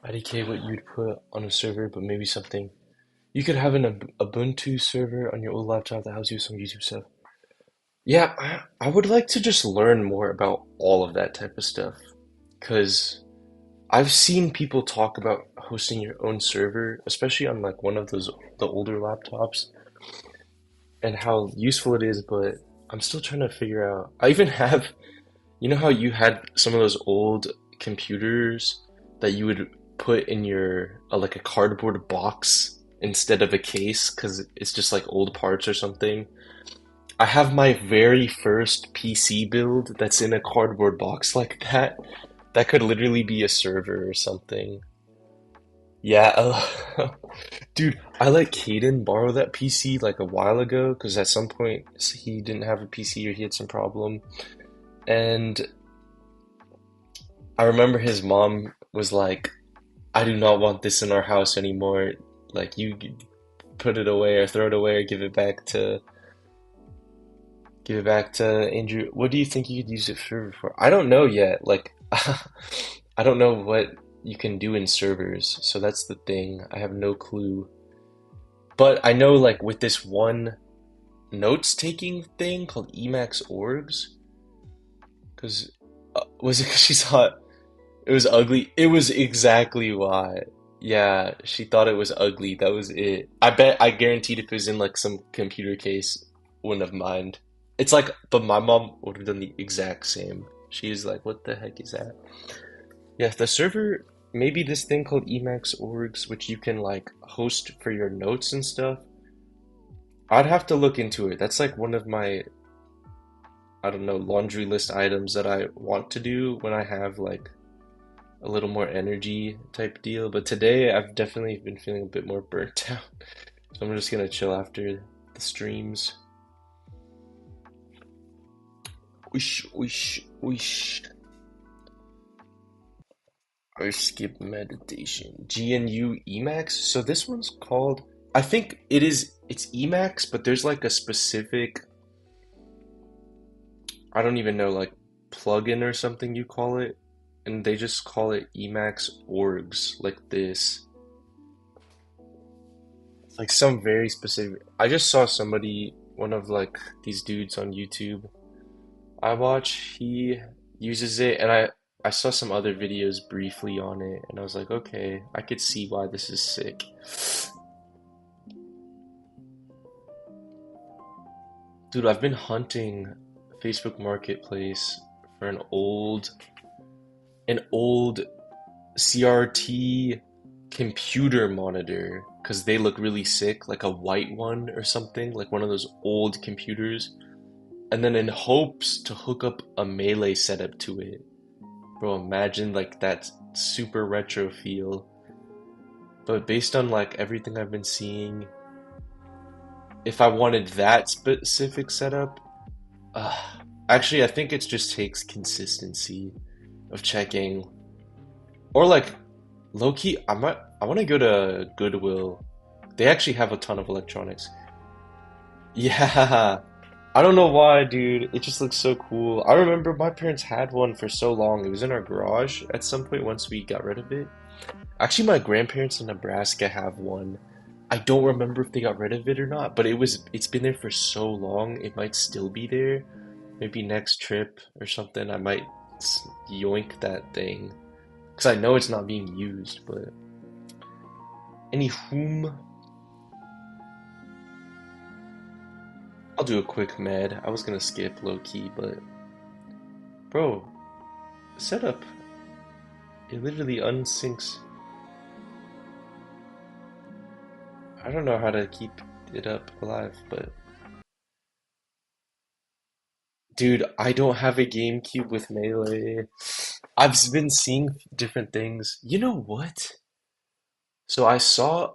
IDK what you'd put on a server, but maybe something. You could have an Ubuntu server on your old laptop that helps you with some YouTube stuff. Yeah, I would like to just learn more about all of that type of stuff. Because I've seen people talk about hosting your own server, especially on like one of those the older laptops, and how useful it is, but I'm still trying to figure out. I even have, you know how you had some of those old computers that you would put in your like a cardboard box instead of a case because it's just like old parts or something. I have my very first PC build that's in a cardboard box like that. That could literally be a server or something. Yeah, dude, I let Caden borrow that PC like a while ago because at some point he didn't have a PC or he had some problem. And I remember his mom was like, I do not want this in our house anymore. Like, you put it away or throw it away or give it back to Andrew. What do you think you could use it for? I don't know yet. Like, I don't know what you can do in servers, so that's the thing. I have no clue. But I know, like, with this one notes taking thing called Emacs Orgs, because was it because she saw it was ugly? It was exactly why. Yeah, she thought it was ugly. That was it. I guaranteed if it was in like some computer case, wouldn't have mind. It's like, but my mom would have done the exact same. She's like, what the heck is that? Yeah, the server, maybe this thing called Emacs Orgs, which you can like host for your notes and stuff. I'd have to look into it. That's like one of my, I don't know, laundry list items that I want to do when I have like a little more energy type deal. But today I've definitely been feeling a bit more burnt out. So I'm just gonna chill after the streams. Wish, wish, wish. I skip meditation. GNU Emacs. So this one's called, I think it's Emacs, but there's like a specific, I don't even know, like plugin or something you call it. and they just call it Emacs orgs, like this. It's like some very specific. I just saw somebody, one of like these dudes on YouTube I watch, he uses it, and I saw some other videos briefly on it, and I was like, okay, I could see why this is sick. Dude, I've been hunting Facebook Marketplace for an old CRT computer monitor because they look really sick, like a white one or something, like one of those old computers. And then in hopes to hook up a Melee setup to it. Bro, imagine like that super retro feel. But based on like everything I've been seeing, if I wanted that specific setup, actually I think it just takes consistency of checking. Or like low key, I want to go to Goodwill. They actually have a ton of electronics. Yeah. I don't know why, dude. It just looks so cool. I remember my parents had one for so long. It was in our garage at some point once we got rid of it. Actually, my grandparents in Nebraska have one. I don't remember if they got rid of it or not, but it's been there for so long. It might still be there. Maybe next trip or something, I might yoink that thing. Because I know it's not being used, but anywhom, I'll do a quick med. I was gonna skip low key, but bro, setup. It literally unsyncs. I don't know how to keep it up alive, but dude, I don't have a GameCube with Melee. I've been seeing different things. You know what? So I saw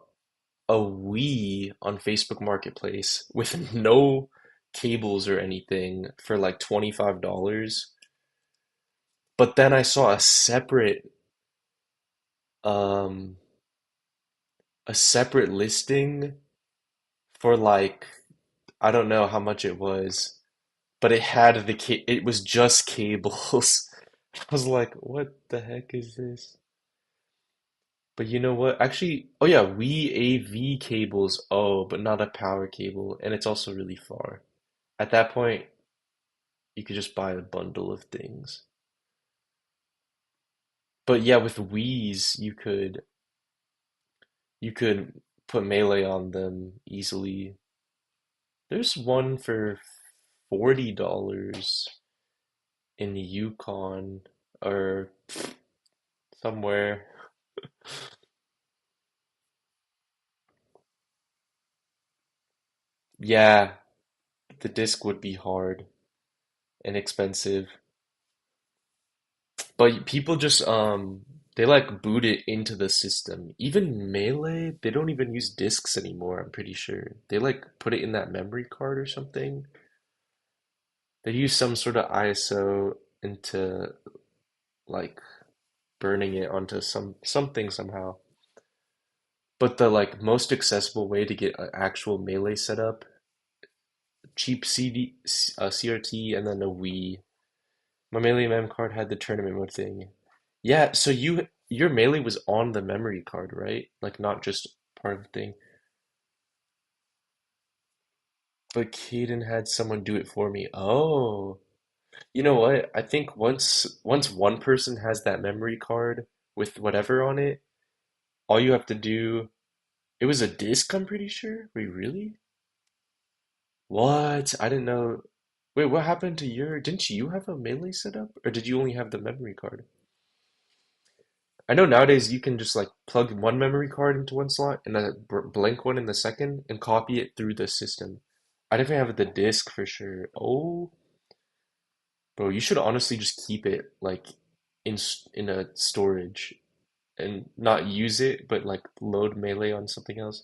a Wii on Facebook Marketplace with no cables or anything for like $25. But then I saw um a separate listing for like I don't know how much it was, but it was just cables. I was like, what the heck is this? But you know what? Actually, oh yeah, Wii AV cables. Oh, but not a power cable, and it's also really far. At that point, you could just buy a bundle of things. But yeah, with Wii's, you could put Melee on them easily. There's one for $40 in Yukon or somewhere. Yeah, the disc would be hard and expensive. But people just they like boot it into the system. Even Melee, they don't even use discs anymore, I'm pretty sure. They like put it in that memory card or something. They use some sort of ISO into like burning it onto something somehow. But the like most accessible way to get an actual Melee setup, cheap CRT and then a Wii. My Melee mem card had the tournament mode thing. Yeah, so your Melee was on the memory card, right? Like not just part of the thing. But Caden had someone do it for me. Oh. You know what? I think once one person has that memory card with whatever on it, all you have to do, it was a disc, I'm pretty sure. Wait, really? What? I didn't know. Wait, what happened to didn't you have a Melee setup? Or did you only have the memory card? I know nowadays you can just like plug one memory card into one slot and a blank one in the second and copy it through the system. I definitely have the disk for sure. Oh, bro, you should honestly just keep it like in a storage and not use it, but like load Melee on something else.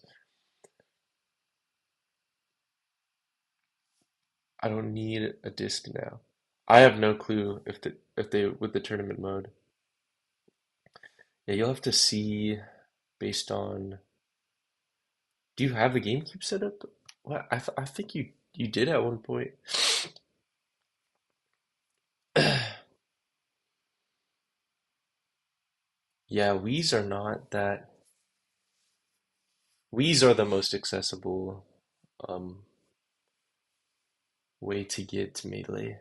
I don't need a disk now. I have no clue if they with the tournament mode. Yeah, you'll have to see based on. Do you have a GameCube set up? What I think you did at one point. Yeah, Wii's are not that. Wii's are the most accessible um, way to get to Melee.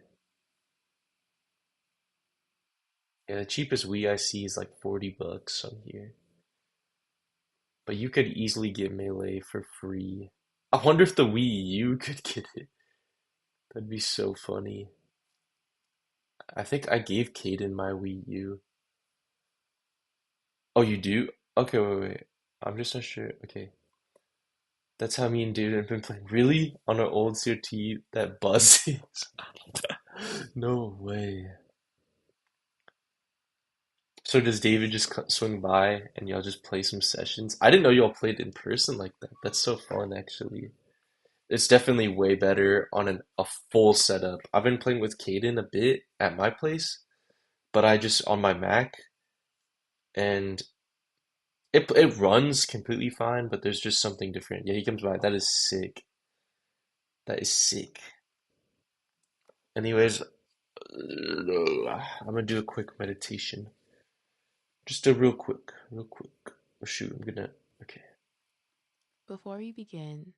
Yeah, the cheapest Wii I see is like $40 on here. But you could easily get Melee for free. I wonder if the Wii U could get it. That'd be so funny. I think I gave Caden my Wii U. Oh, you do? Okay, wait. I'm just not sure. Okay. That's how me and David have been playing. Really? On our old CRT that buzzes? No way. So does David just swing by and y'all just play some sessions? I didn't know y'all played in person like that. That's so fun, actually. It's definitely way better on a full setup. I've been playing with Caden a bit at my place, but I just on my Mac, and it runs completely fine, but there's just something different. Yeah, he comes by. That is sick. That is sick. Anyways, I'm gonna do a quick meditation. Just a real quick. Oh shoot, I'm gonna. Okay. Before we begin,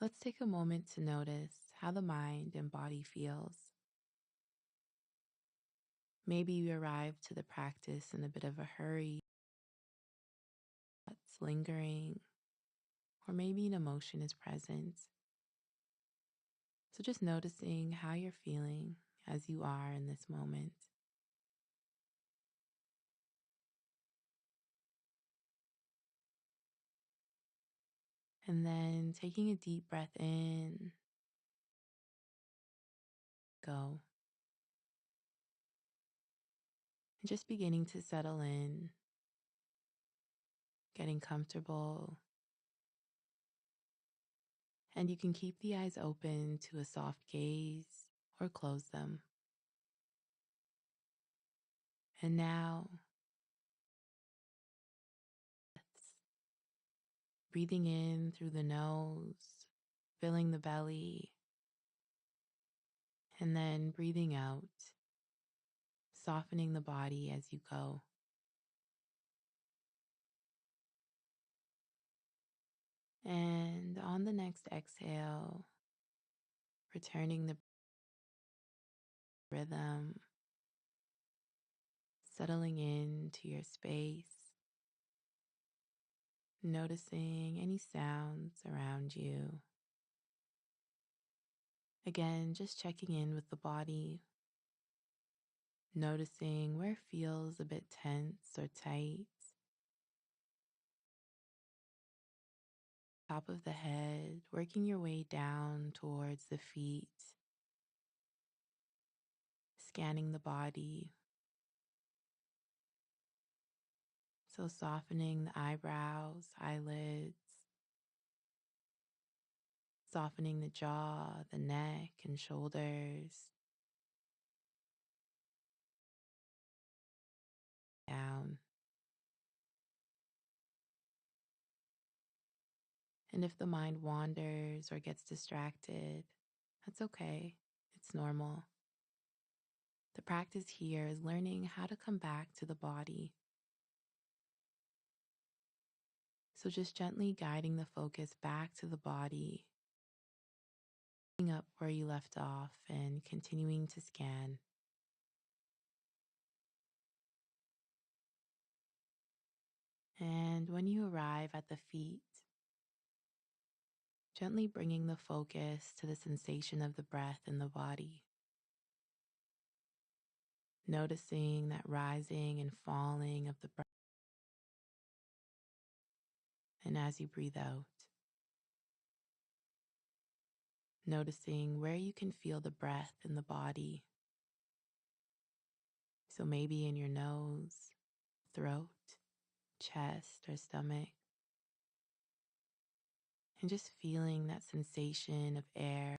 let's take a moment to notice how the mind and body feels. Maybe you arrived to the practice in a bit of a hurry, that's lingering, or maybe an emotion is present. So just noticing how you're feeling as you are in this moment. And then taking a deep breath in, go, and just beginning to settle in, getting comfortable. And you can keep the eyes open to a soft gaze or close them. And now, breathing in through the nose, filling the belly, and then breathing out, softening the body as you go. And on the next exhale, returning the rhythm, settling into your space, noticing any sounds around you. Again, just checking in with the body, noticing where it feels a bit tense or tight. Top of the head, working your way down towards the feet, scanning the body. So softening the eyebrows, eyelids, softening the jaw, the neck and shoulders, down. And if the mind wanders or gets distracted, that's okay. It's normal. The practice here is learning how to come back to the body. So just gently guiding the focus back to the body, picking up where you left off and continuing to scan. And when you arrive at the feet, gently bringing the focus to the sensation of the breath in the body. Noticing that rising and falling of the breath. And as you breathe out, noticing where you can feel the breath in the body. So maybe in your nose, throat, chest, or stomach. And just feeling that sensation of air.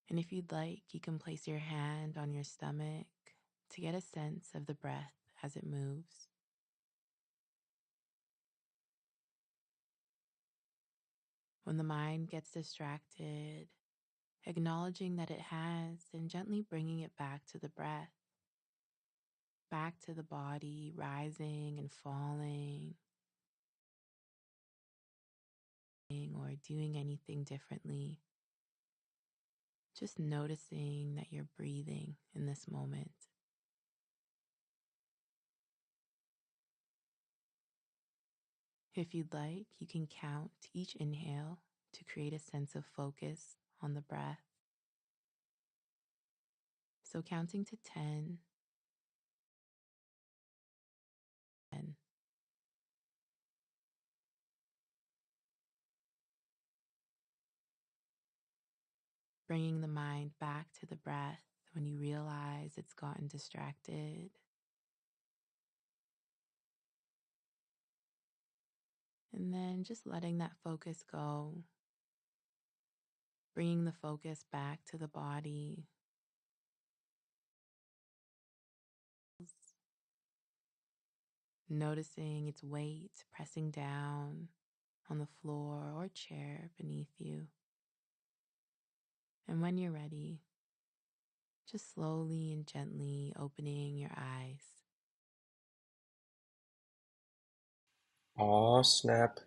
And if you'd like, you can place your hand on your stomach to get a sense of the breath as it moves. When the mind gets distracted, acknowledging that it has and gently bringing it back to the breath, back to the body, rising and falling, or doing anything differently. Just noticing that you're breathing in this moment. If you'd like, you can count each inhale to create a sense of focus on the breath. So counting to 10, and bringing the mind back to the breath when you realize it's gotten distracted. And then just letting that focus go, bringing the focus back to the body. Noticing its weight pressing down on the floor or chair beneath you. And when you're ready, just slowly and gently opening your eyes. Aw, snap.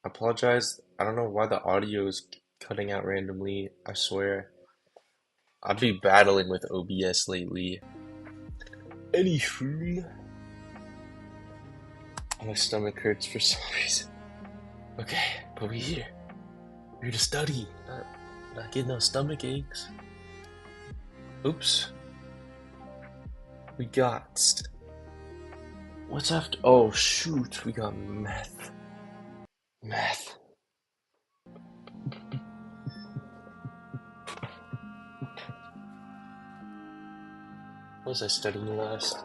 Apologize. I don't know why the audio is cutting out randomly. I swear. I've been battling with OBS lately. Anywho. My stomach hurts for some reason. Okay, but we're here. We're here to study. Not getting no stomach aches. Oops. We got... What's after? Oh, shoot. We got math. Math. What was I studying last?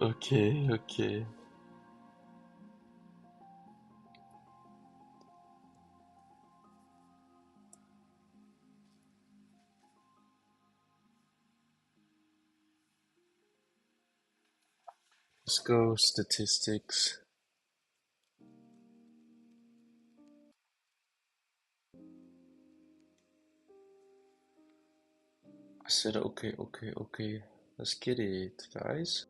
Okay. Let's go statistics. I said okay. Let's get it, guys.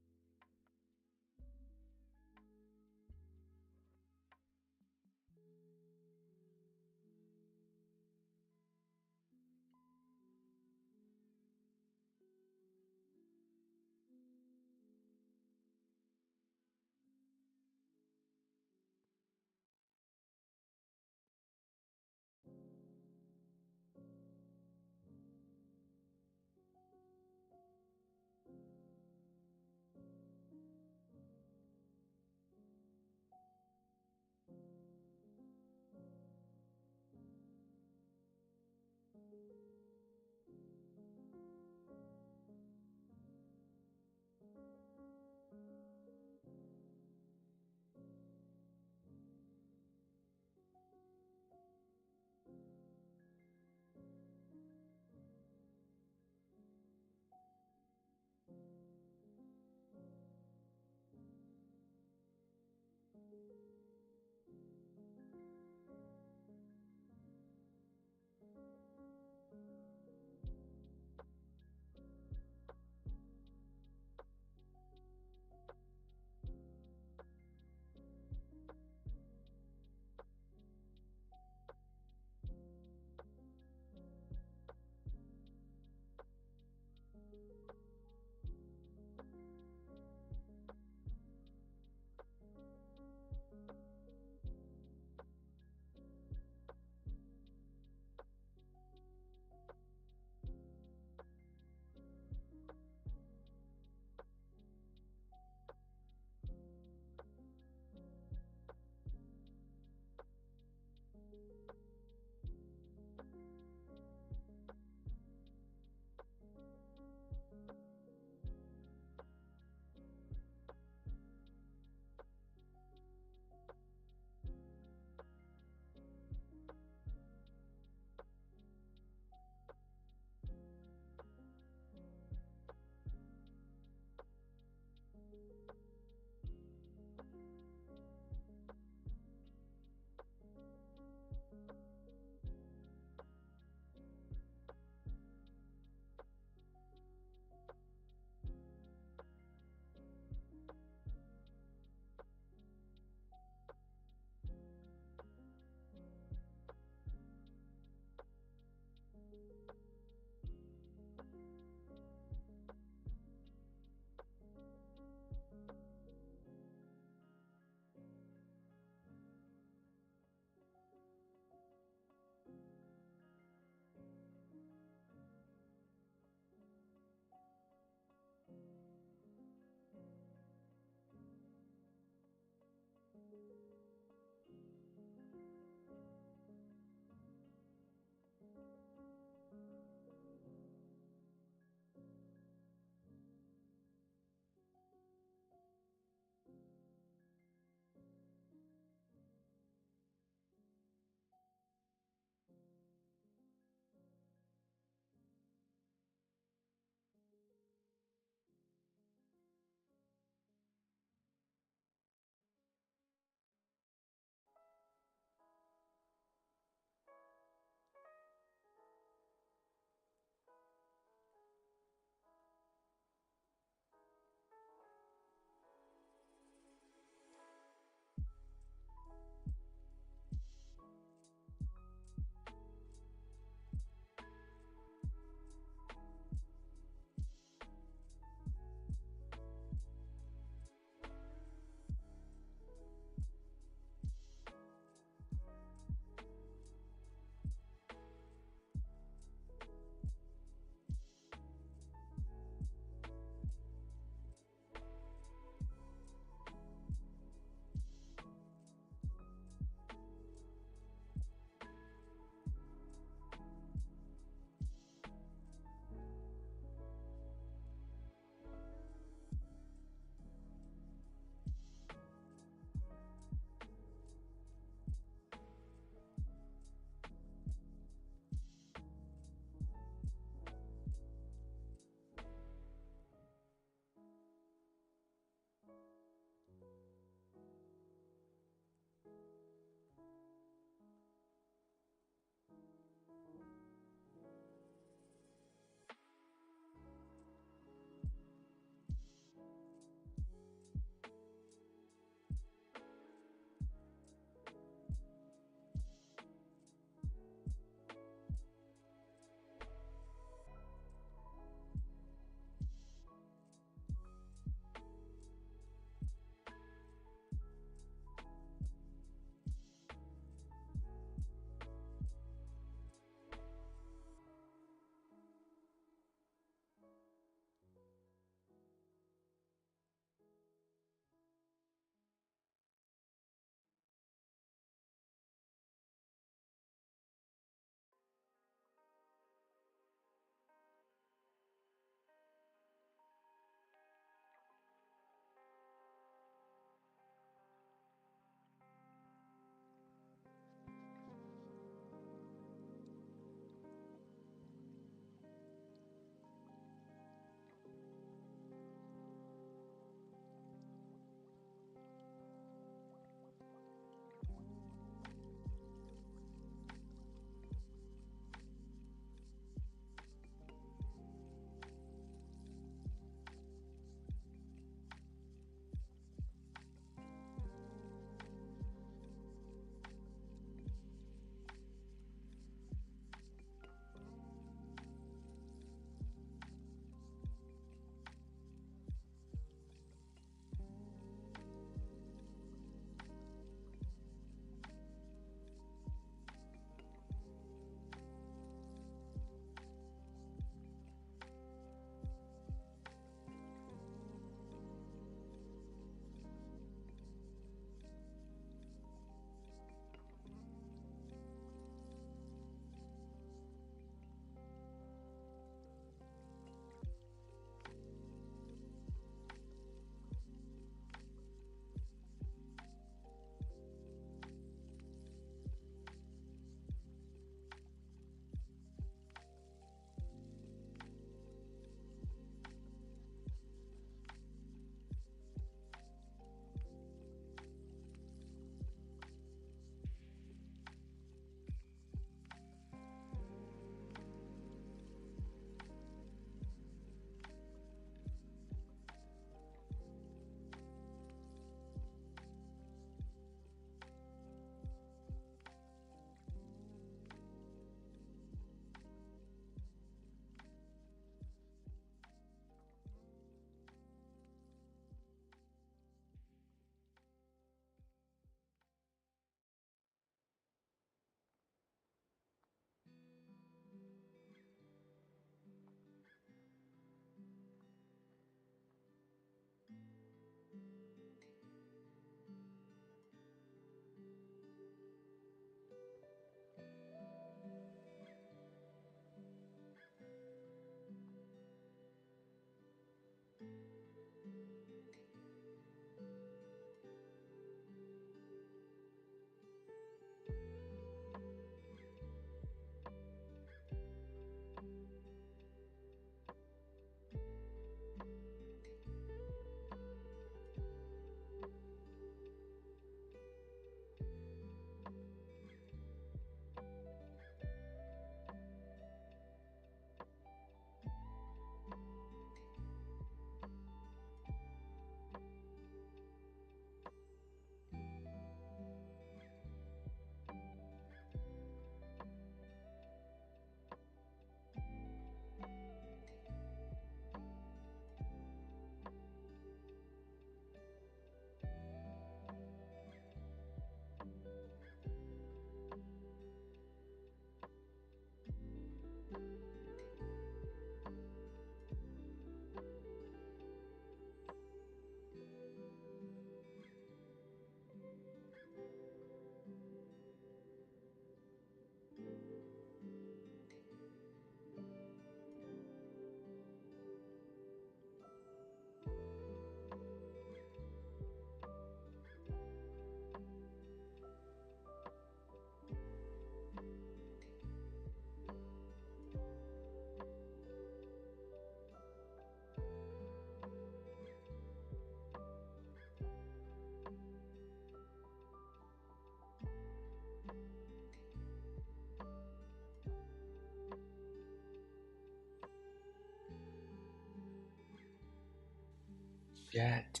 Chat.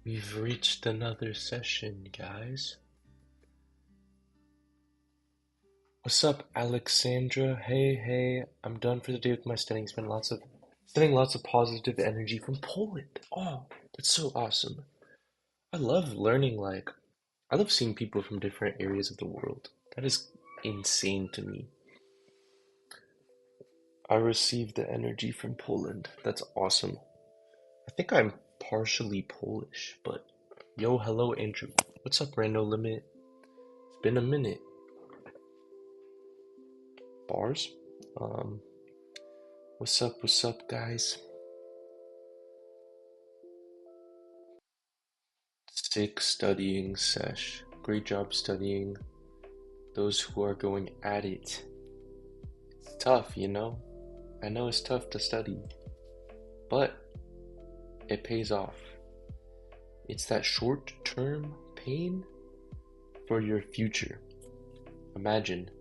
We've reached another session, guys. What's up, Alexandra? Hey, I'm done for the day with my studying. Spending lots of positive energy from Poland. Oh, that's so awesome. I love learning, I love seeing people from different areas of the world. That is insane to me. I received the energy from Poland. That's awesome. I think I'm partially Polish, but yo, hello, Andrew. What's up, Rando Limit? It's been a minute. Bars? Um, what's up, guys? Sick studying sesh. Great job studying. Those who are going at it. It's tough, you know? I know it's tough to study, but it pays off. It's that short-term pain for your future. Imagine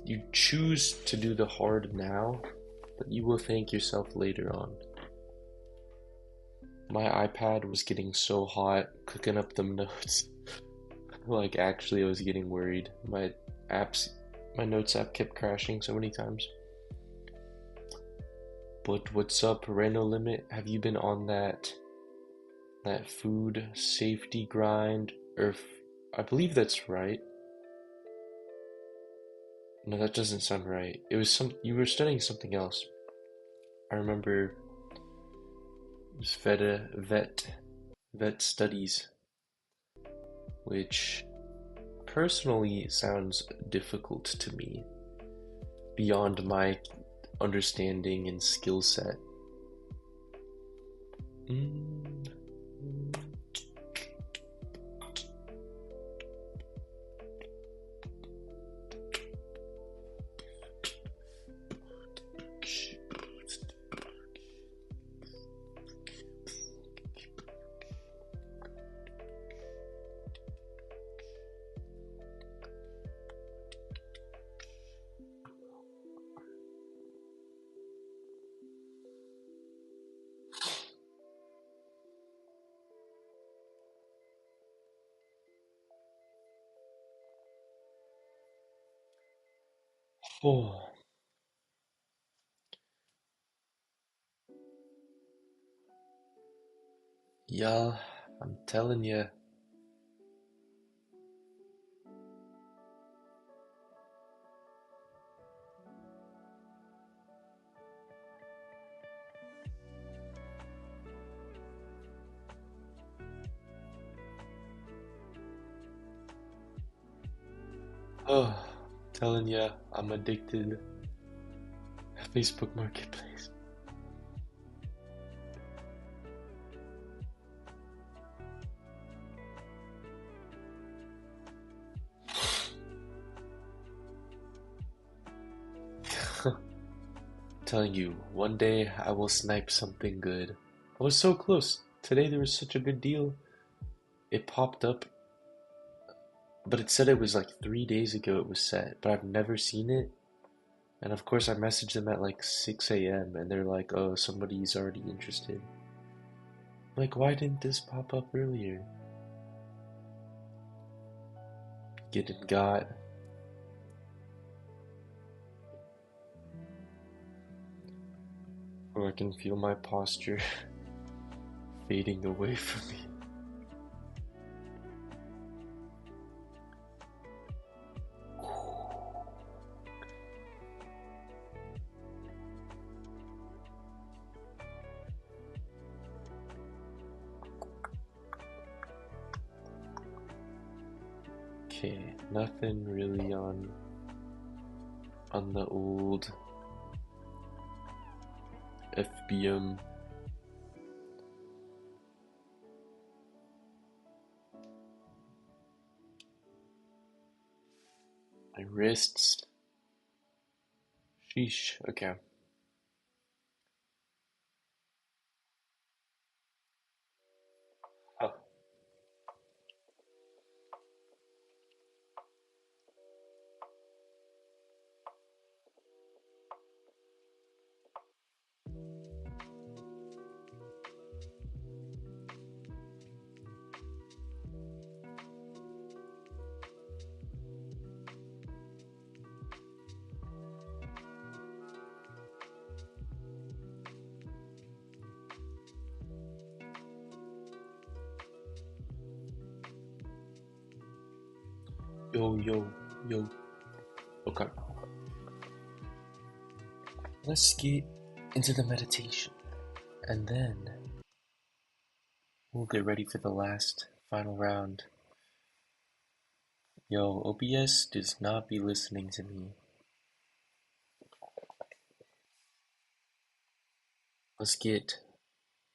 you choose to do the hard now, but you will thank yourself later on. My iPad was getting so hot cooking up the notes. Actually, I was getting worried. My notes app kept crashing so many times. But what's up, Reno Limit? Have you been on that food safety grind? I believe that's right. No, that doesn't sound right. You were studying something else. I remember it was vet studies, which personally sounds difficult to me, beyond my understanding and skill set. Oh, yeah, I'm telling you. Oh, telling you, I'm addicted. Facebook Marketplace. Telling you, one day I will snipe something good. I was so close. Today there was such a good deal. It popped up, but it said it was 3 days ago it was set, but I've never seen it. And of course I messaged them at 6 a.m. and they're like, oh, somebody's already interested. Why didn't this pop up earlier? Get it got. Or I can feel my posture fading away from me. Okay, nothing really on the old FBM. My wrists. Sheesh. Okay. Huh. Yo, yo, yo. Okay. Let's get into the meditation. And then we'll get ready for the last final round. Yo, OBS does not be listening to me. Let's get.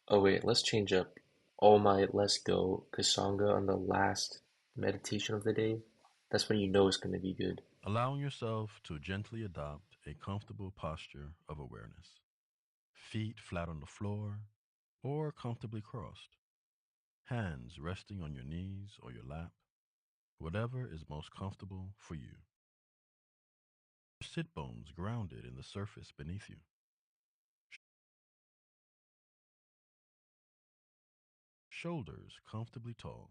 Oh, wait, let's change up All Might, Let's Go, Kasanga on the last meditation of the day. That's when you know it's going to be good. Allowing yourself to gently adopt a comfortable posture of awareness. Feet flat on the floor or comfortably crossed. Hands resting on your knees or your lap, whatever is most comfortable for you. Sit bones grounded in the surface beneath you. Shoulders comfortably tall,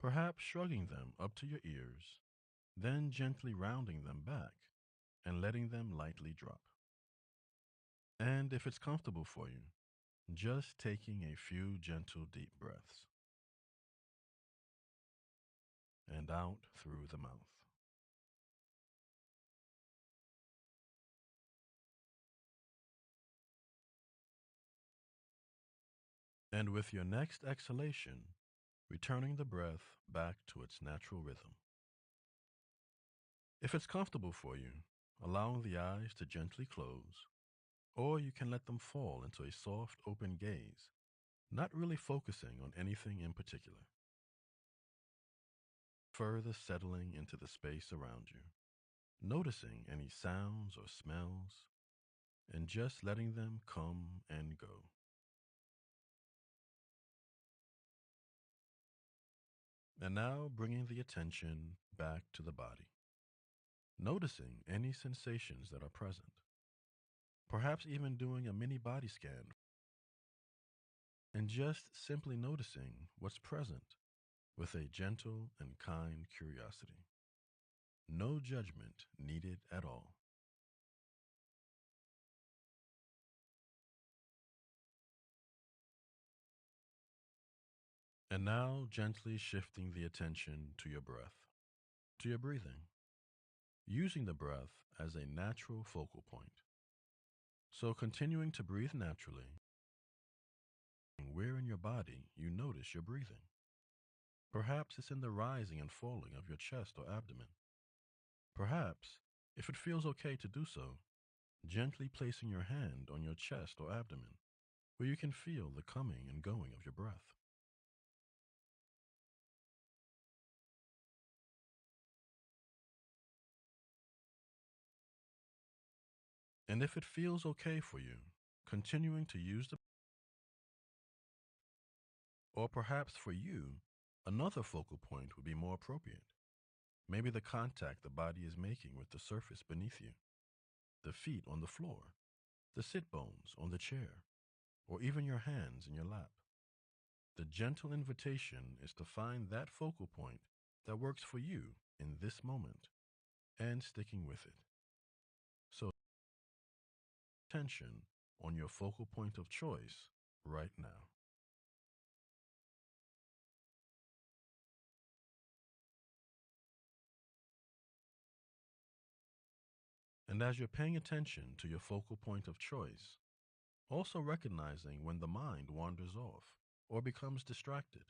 perhaps shrugging them up to your ears, then gently rounding them back and letting them lightly drop. And if it's comfortable for you, just taking a few gentle deep breaths and out through the mouth. And with your next exhalation, returning the breath back to its natural rhythm. If it's comfortable for you, allowing the eyes to gently close, or you can let them fall into a soft, open gaze, not really focusing on anything in particular. Further settling into the space around you, noticing any sounds or smells, and just letting them come and go. And now bringing the attention back to the body, noticing any sensations that are present. Perhaps even doing a mini body scan and just simply noticing what's present with a gentle and kind curiosity. No judgment needed at all. And now gently shifting the attention to your breath, to your breathing, using the breath as a natural focal point. So continuing to breathe naturally, where in your body you notice your breathing. Perhaps it's in the rising and falling of your chest or abdomen. Perhaps, if it feels okay to do so, gently placing your hand on your chest or abdomen, where you can feel the coming and going of your breath. And if it feels okay for you, continuing to use the, or perhaps for you, another focal point would be more appropriate. Maybe the contact the body is making with the surface beneath you, the feet on the floor, the sit bones on the chair, or even your hands in your lap. The gentle invitation is to find that focal point that works for you in this moment and sticking with it. So, attention on your focal point of choice right now. And as you're paying attention to your focal point of choice, also recognizing when the mind wanders off or becomes distracted,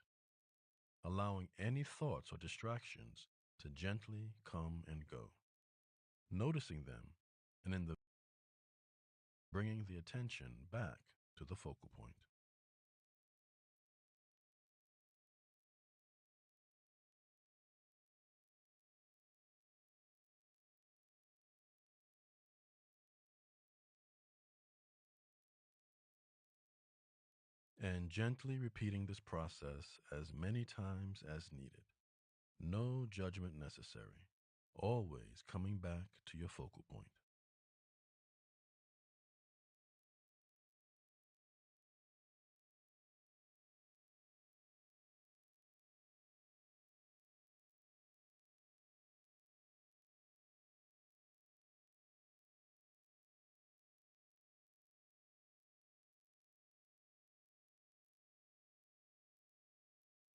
allowing any thoughts or distractions to gently come and go, noticing them, and in the bringing the attention back to the focal point. And gently repeating this process as many times as needed. No judgment necessary. Always coming back to your focal point.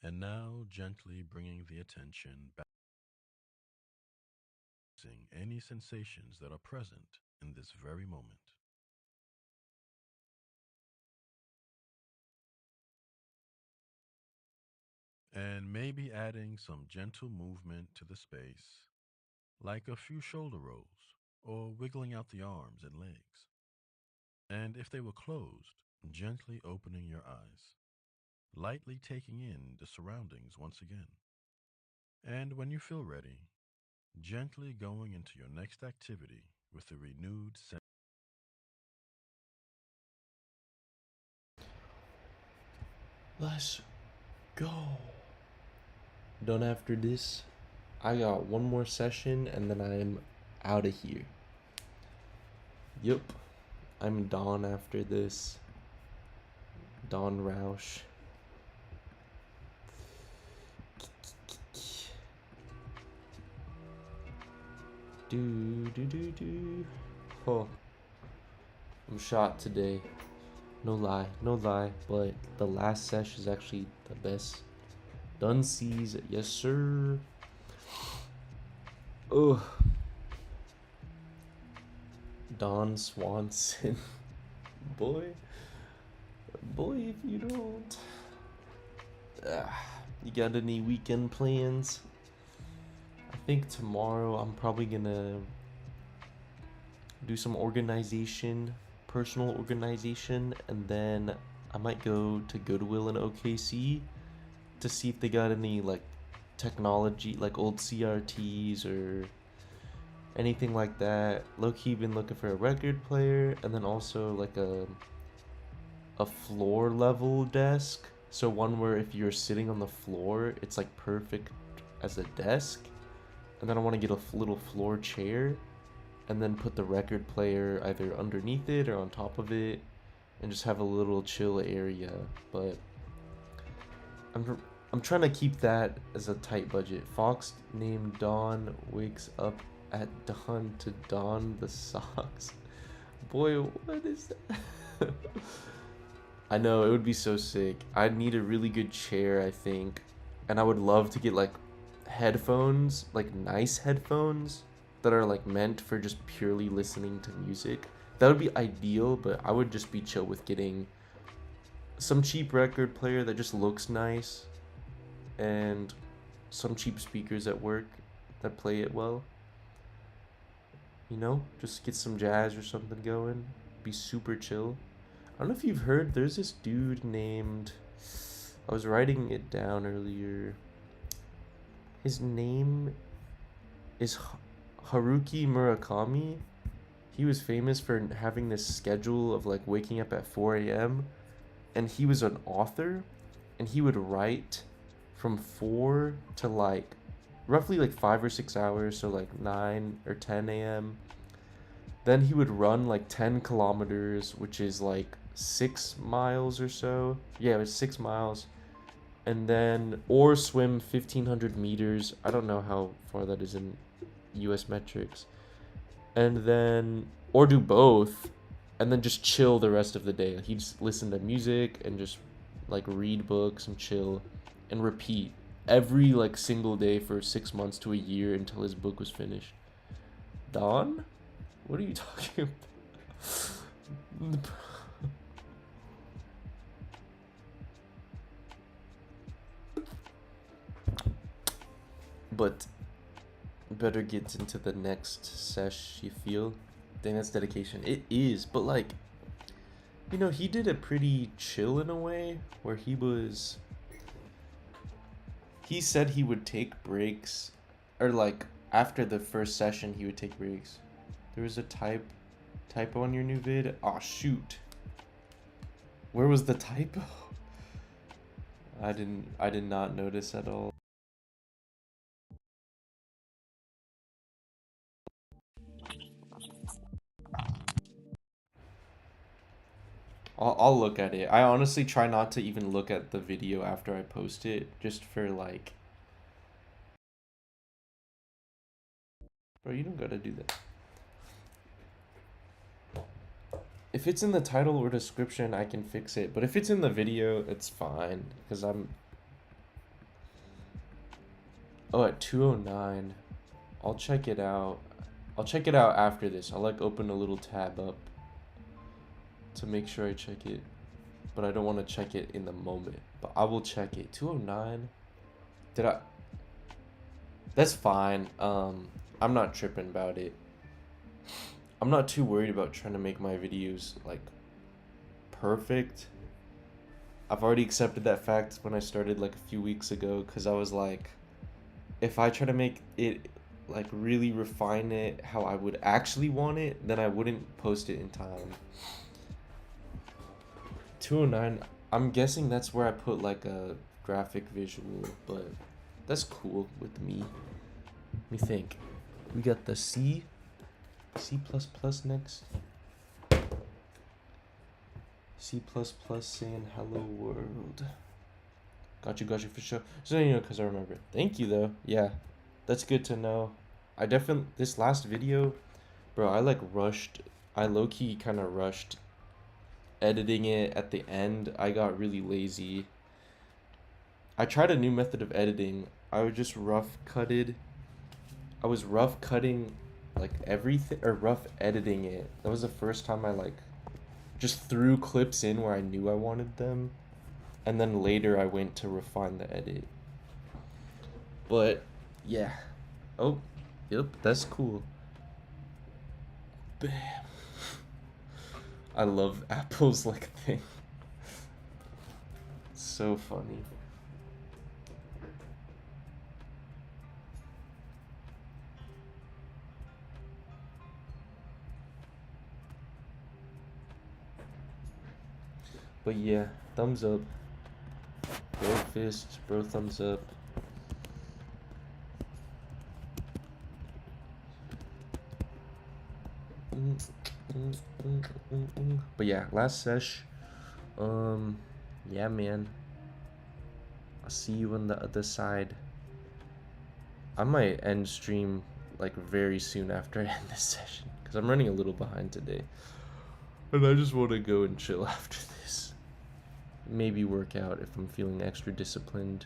And now gently bringing the attention back any sensations that are present in this very moment. And maybe adding some gentle movement to the space, like a few shoulder rolls or wiggling out the arms and legs. And if they were closed, gently opening your eyes, lightly taking in the surroundings once again. And when you feel ready, gently going into your next activity with a renewed sense. Let's go. Done after this. I got one more session and then I'm out of here. Yup. I'm Dawn after this. Dawn Roush. Do. Oh. I'm shot today. No lie, but the last sesh is actually the best. Dunsies, yes sir. Ugh. Don Swanson. Boy, if you don't. You got any weekend plans? I think tomorrow I'm probably gonna do some organization, personal organization, and then I might go to Goodwill in OKC to see if they got any like technology, like old CRTs or anything like that. Low-key been looking for a record player, and then also like a floor level desk, so one where if you're sitting on the floor it's like perfect as a desk. And then I want to get a little floor chair and then put the record player either underneath it or on top of it and just have a little chill area. But I'm trying to keep that as a tight budget. Fox named Dawn wakes up at dawn to don the socks. Boy, what is that? I know, it would be so sick. I'd need a really good chair, I think. And I would love to get like headphones, like nice headphones that are like meant for just purely listening to music. That would be ideal, but I would just be chill with getting some cheap record player that just looks nice and some cheap speakers at work that play it well. You know, just get some jazz or something going. Be super chill. I don't know if you've heard, there's this dude named, I was writing it down earlier. His name is Haruki Murakami. He was famous for having this schedule of like waking up at 4 a.m. and he was an author, and he would write from 4 to like roughly like 5 or 6 hours, so like 9 or 10 a.m. Then he would run like 10 kilometers, which is like 6 miles or so. Yeah, it was 6 miles. And then, or swim 1,500 meters. I don't know how far that is in US metrics. And then, or do both, and then just chill the rest of the day. He'd just listen to music and just like read books and chill and repeat every like single day for 6 months to a year until his book was finished. Don? What are you talking about? But better get into the next sesh, you feel? Dang, that's dedication. It is, but like, you know, he did it pretty chill in a way where he said he would take breaks, or like after the first session he would take breaks. There was a typo on your new vid. Aw, shoot. Where was the typo? I did not notice at all. I'll look at it. I honestly try not to even look at the video after I post it, just for like, bro, you don't gotta do that. If it's in the title or description, I can fix it. But if it's in the video, it's fine. Because I'm... Oh, at 2:09. I'll check it out. I'll check it out after this. I'll like open a little tab up to make sure I check it. But I don't want to check it in the moment. But I will check it. 209. Did I? That's fine. I'm not tripping about it. I'm not too worried about trying to make my videos like perfect. I've already accepted that fact when I started like a few weeks ago, because I was like, if I try to make it like really refine it how I would actually want it, then I wouldn't post it in time. 209, I'm guessing that's where I put like a graphic visual, but that's cool with me. Let me think. We got the C next. C++ saying hello world. Got you for sure. So, you know, because I remember it. Thank you, though. Yeah, that's good to know. I definitely, this last video, bro, I like rushed. I low-key kind of rushed editing it at the end. I got really lazy. I tried a new method of editing. I was just I was rough cutting like everything, or rough editing it. That was the first time I like just threw clips in where I knew I wanted them. And then later I went to refine the edit. But yeah. Oh, yep, that's cool. Bam. I love Apple's like thing. It's so funny. But yeah, thumbs up. Bro fist, bro thumbs up. But yeah, last sesh. Yeah, man. I'll see you on the other side. I might end stream like very soon after I end this session, because I'm running a little behind today. And I just want to go and chill after this. Maybe work out if I'm feeling extra disciplined.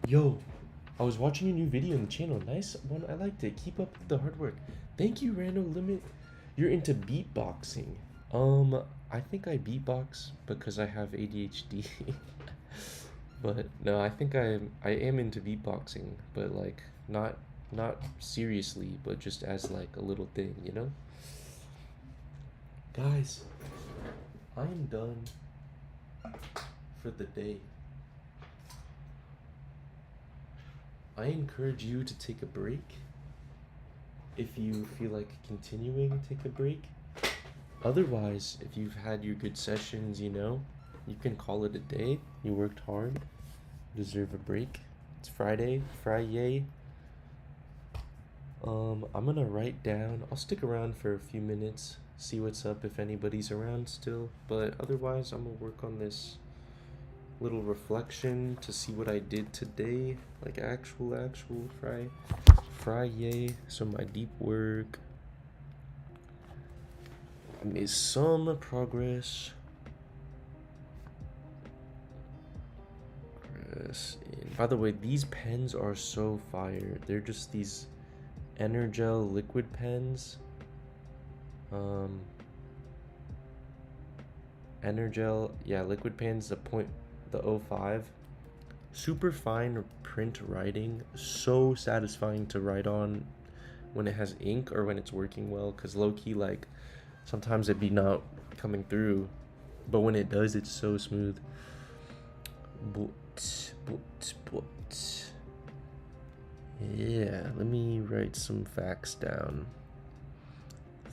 Yo, I was watching a new video on the channel. Nice one. I liked it. Keep up the hard work. Thank you, Rando Limit. You're into beatboxing. I think I beatbox because I have ADHD. But no, I think I am into beatboxing, but like not seriously, but just as like a little thing, you know? Guys, I am done for the day. I encourage you to take a break. If you feel like continuing, take a break. Otherwise, if you've had your good sessions, you know, you can call it a day. You worked hard, deserve a break. It's Friday, Friday. I'm gonna write down. I'll stick around for a few minutes, see what's up if anybody's around still. But otherwise, I'm gonna work on this little reflection to see what I did today, like actual Friday. So my deep work. I made some progress. By the way, these pens are so fire. They're just these Energel liquid pens. Energel, yeah, liquid pens, the 05. Super fine print writing, so satisfying to write on when it has ink or when it's working well, because low-key, like, sometimes it be not coming through, but when it does, it's so smooth. Yeah, let me write some facts down.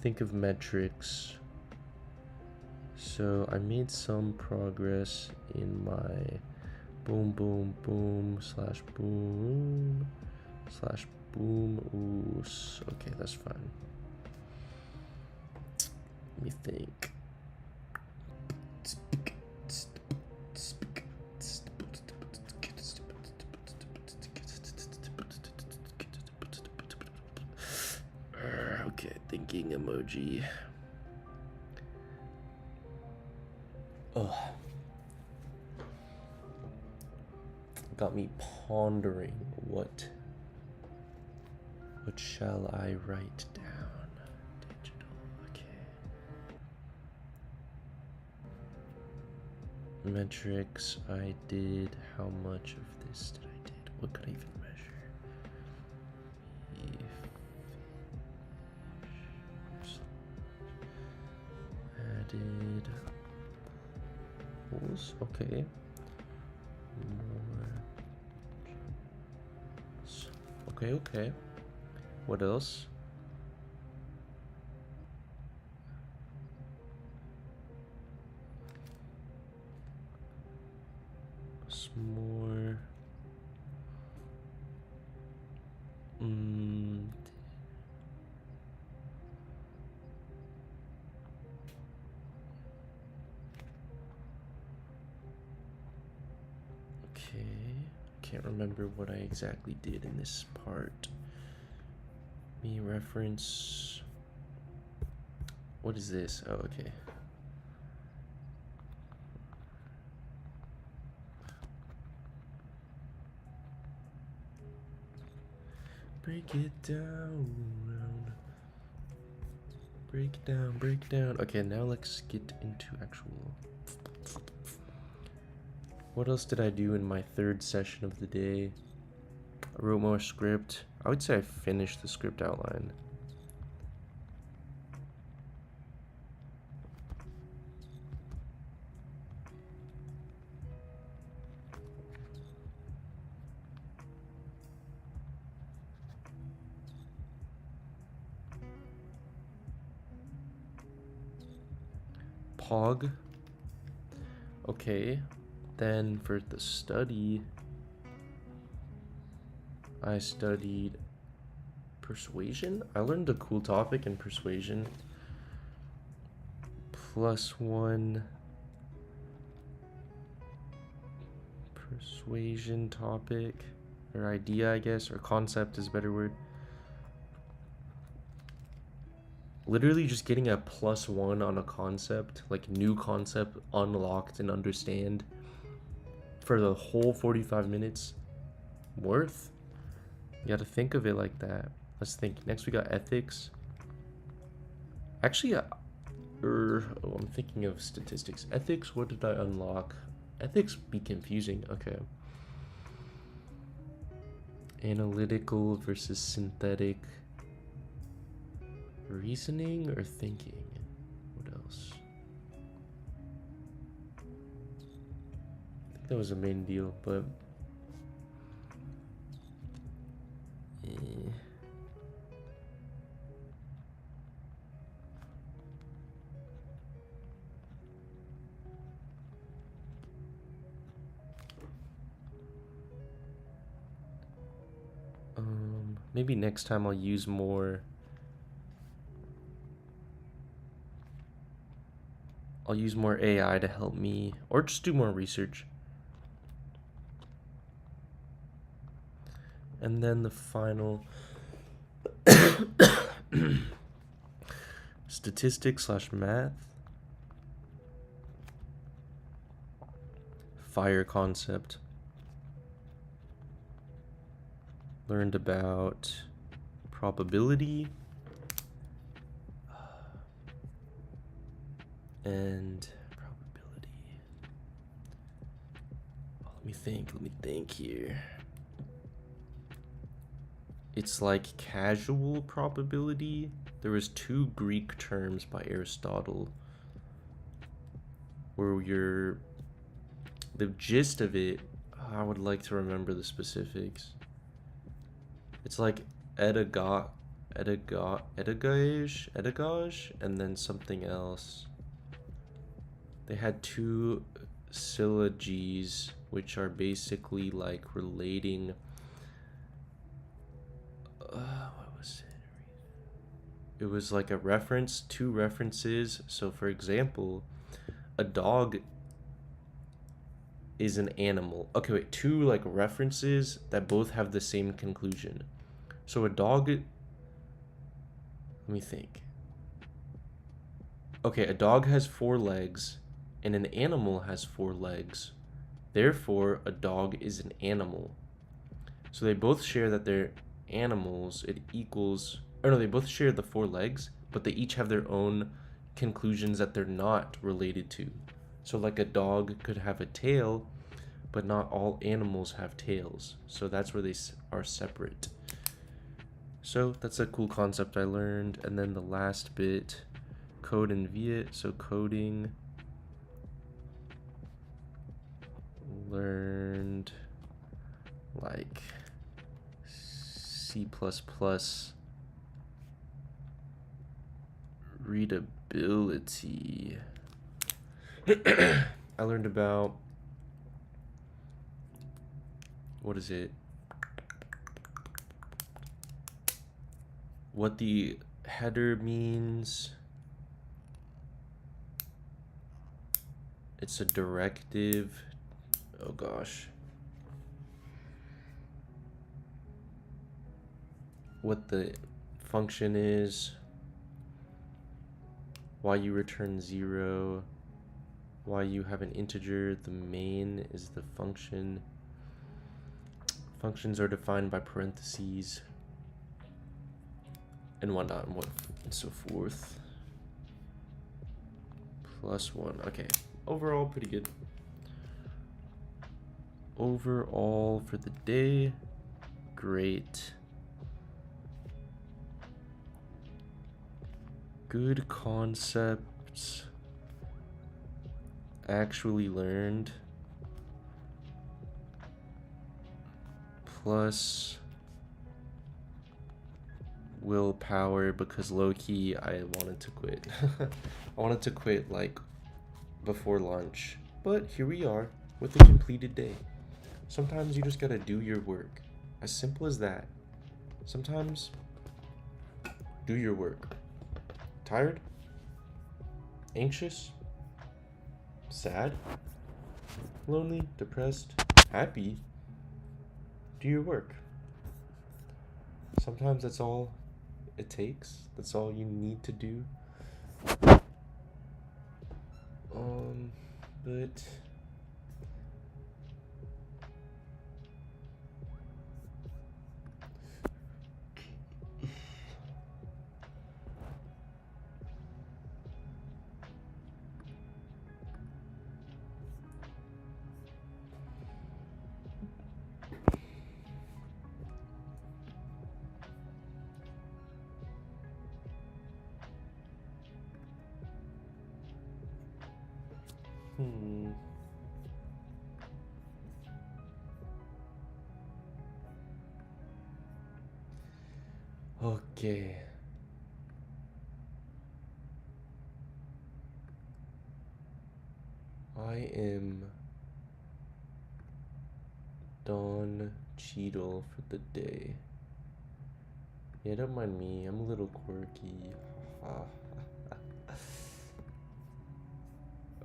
Think of metrics. So I made some progress in my boom slash boom ooh. Okay, that's fine. Let me think. Okay, thinking emoji. Oh, got me pondering what shall I write down? Digital, okay. Metrics, I did. How much of this did I did? What could I even measure? Added. Okay. More. Okay. What else? Some more. Okay. Can't remember what I exactly did in this part. Me reference. What is this? Oh, okay. Break it down. Break down. Okay, now let's get into actual. What else did I do in my third session of the day? I wrote more script. I would say I finished the script outline. Pog. Okay, then for the study, I studied Persuasion. I learned a cool topic in Persuasion. +1 Persuasion topic, or idea, I guess, or concept is a better word. Literally just getting a +1 on a concept, like new concept, unlocked and understand for the whole 45 minutes. worth. You gotta think of it like that. Let's think. Next we got ethics. Actually, I'm thinking of statistics. Ethics, what did I unlock? Ethics be confusing. Okay. Analytical versus synthetic. Reasoning or thinking? What else? I think that was the main deal, but maybe next time I'll use more. I'll use more AI to help me, or just do more research. And then the final statistics / math. Fire concept. Learned about probability. And probability. Oh, let me think here. It's like casual probability. There was 2 Greek terms by Aristotle where the gist of it, I would like to remember the specifics. It's like edagage, and then something else. They had 2 syllogies, which are basically like relating. What was it? It was like a reference, 2 references. So, for example, a dog is an animal. Okay, wait, 2 like references that both have the same conclusion. So a dog, let me think. Okay, a dog has 4 legs and an animal has 4 legs. Therefore, a dog is an animal. So they both share that they're animals. It equals, or no, they both share the 4 legs, but they each have their own conclusions that they're not related to. So like a dog could have a tail, but not all animals have tails. So that's where they are separate. So that's a cool concept I learned. And then the last bit, code and Viet. So coding, learned like C++ readability. I learned about, what is it? What the header means. It's a directive. Oh gosh. What the function is. Why you return 0. Why you have an integer. The main is the function. Functions are defined by parentheses and whatnot and so forth. +1. Okay. Overall, pretty good. Overall for the day, great. Good concepts actually learned. Plus willpower, because low-key I wanted to quit. I wanted to quit like before lunch, but here we are with a completed day. Sometimes you just gotta do your work. As simple as that. Sometimes do your work. Tired? Anxious? Sad? Lonely? Depressed? Happy? Do your work. Sometimes that's all it takes. That's all you need to do. But Okay. I am Don Cheadle for the day. Yeah, don't mind me. I'm a little quirky.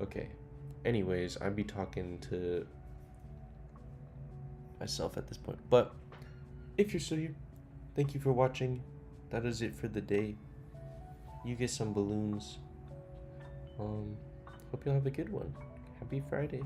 Okay. Anyways, I'd be talking to myself at this point. But if you're still here, thank you for watching. That is it for the day. You get some balloons. Hope you'll have a good one. Happy Friday.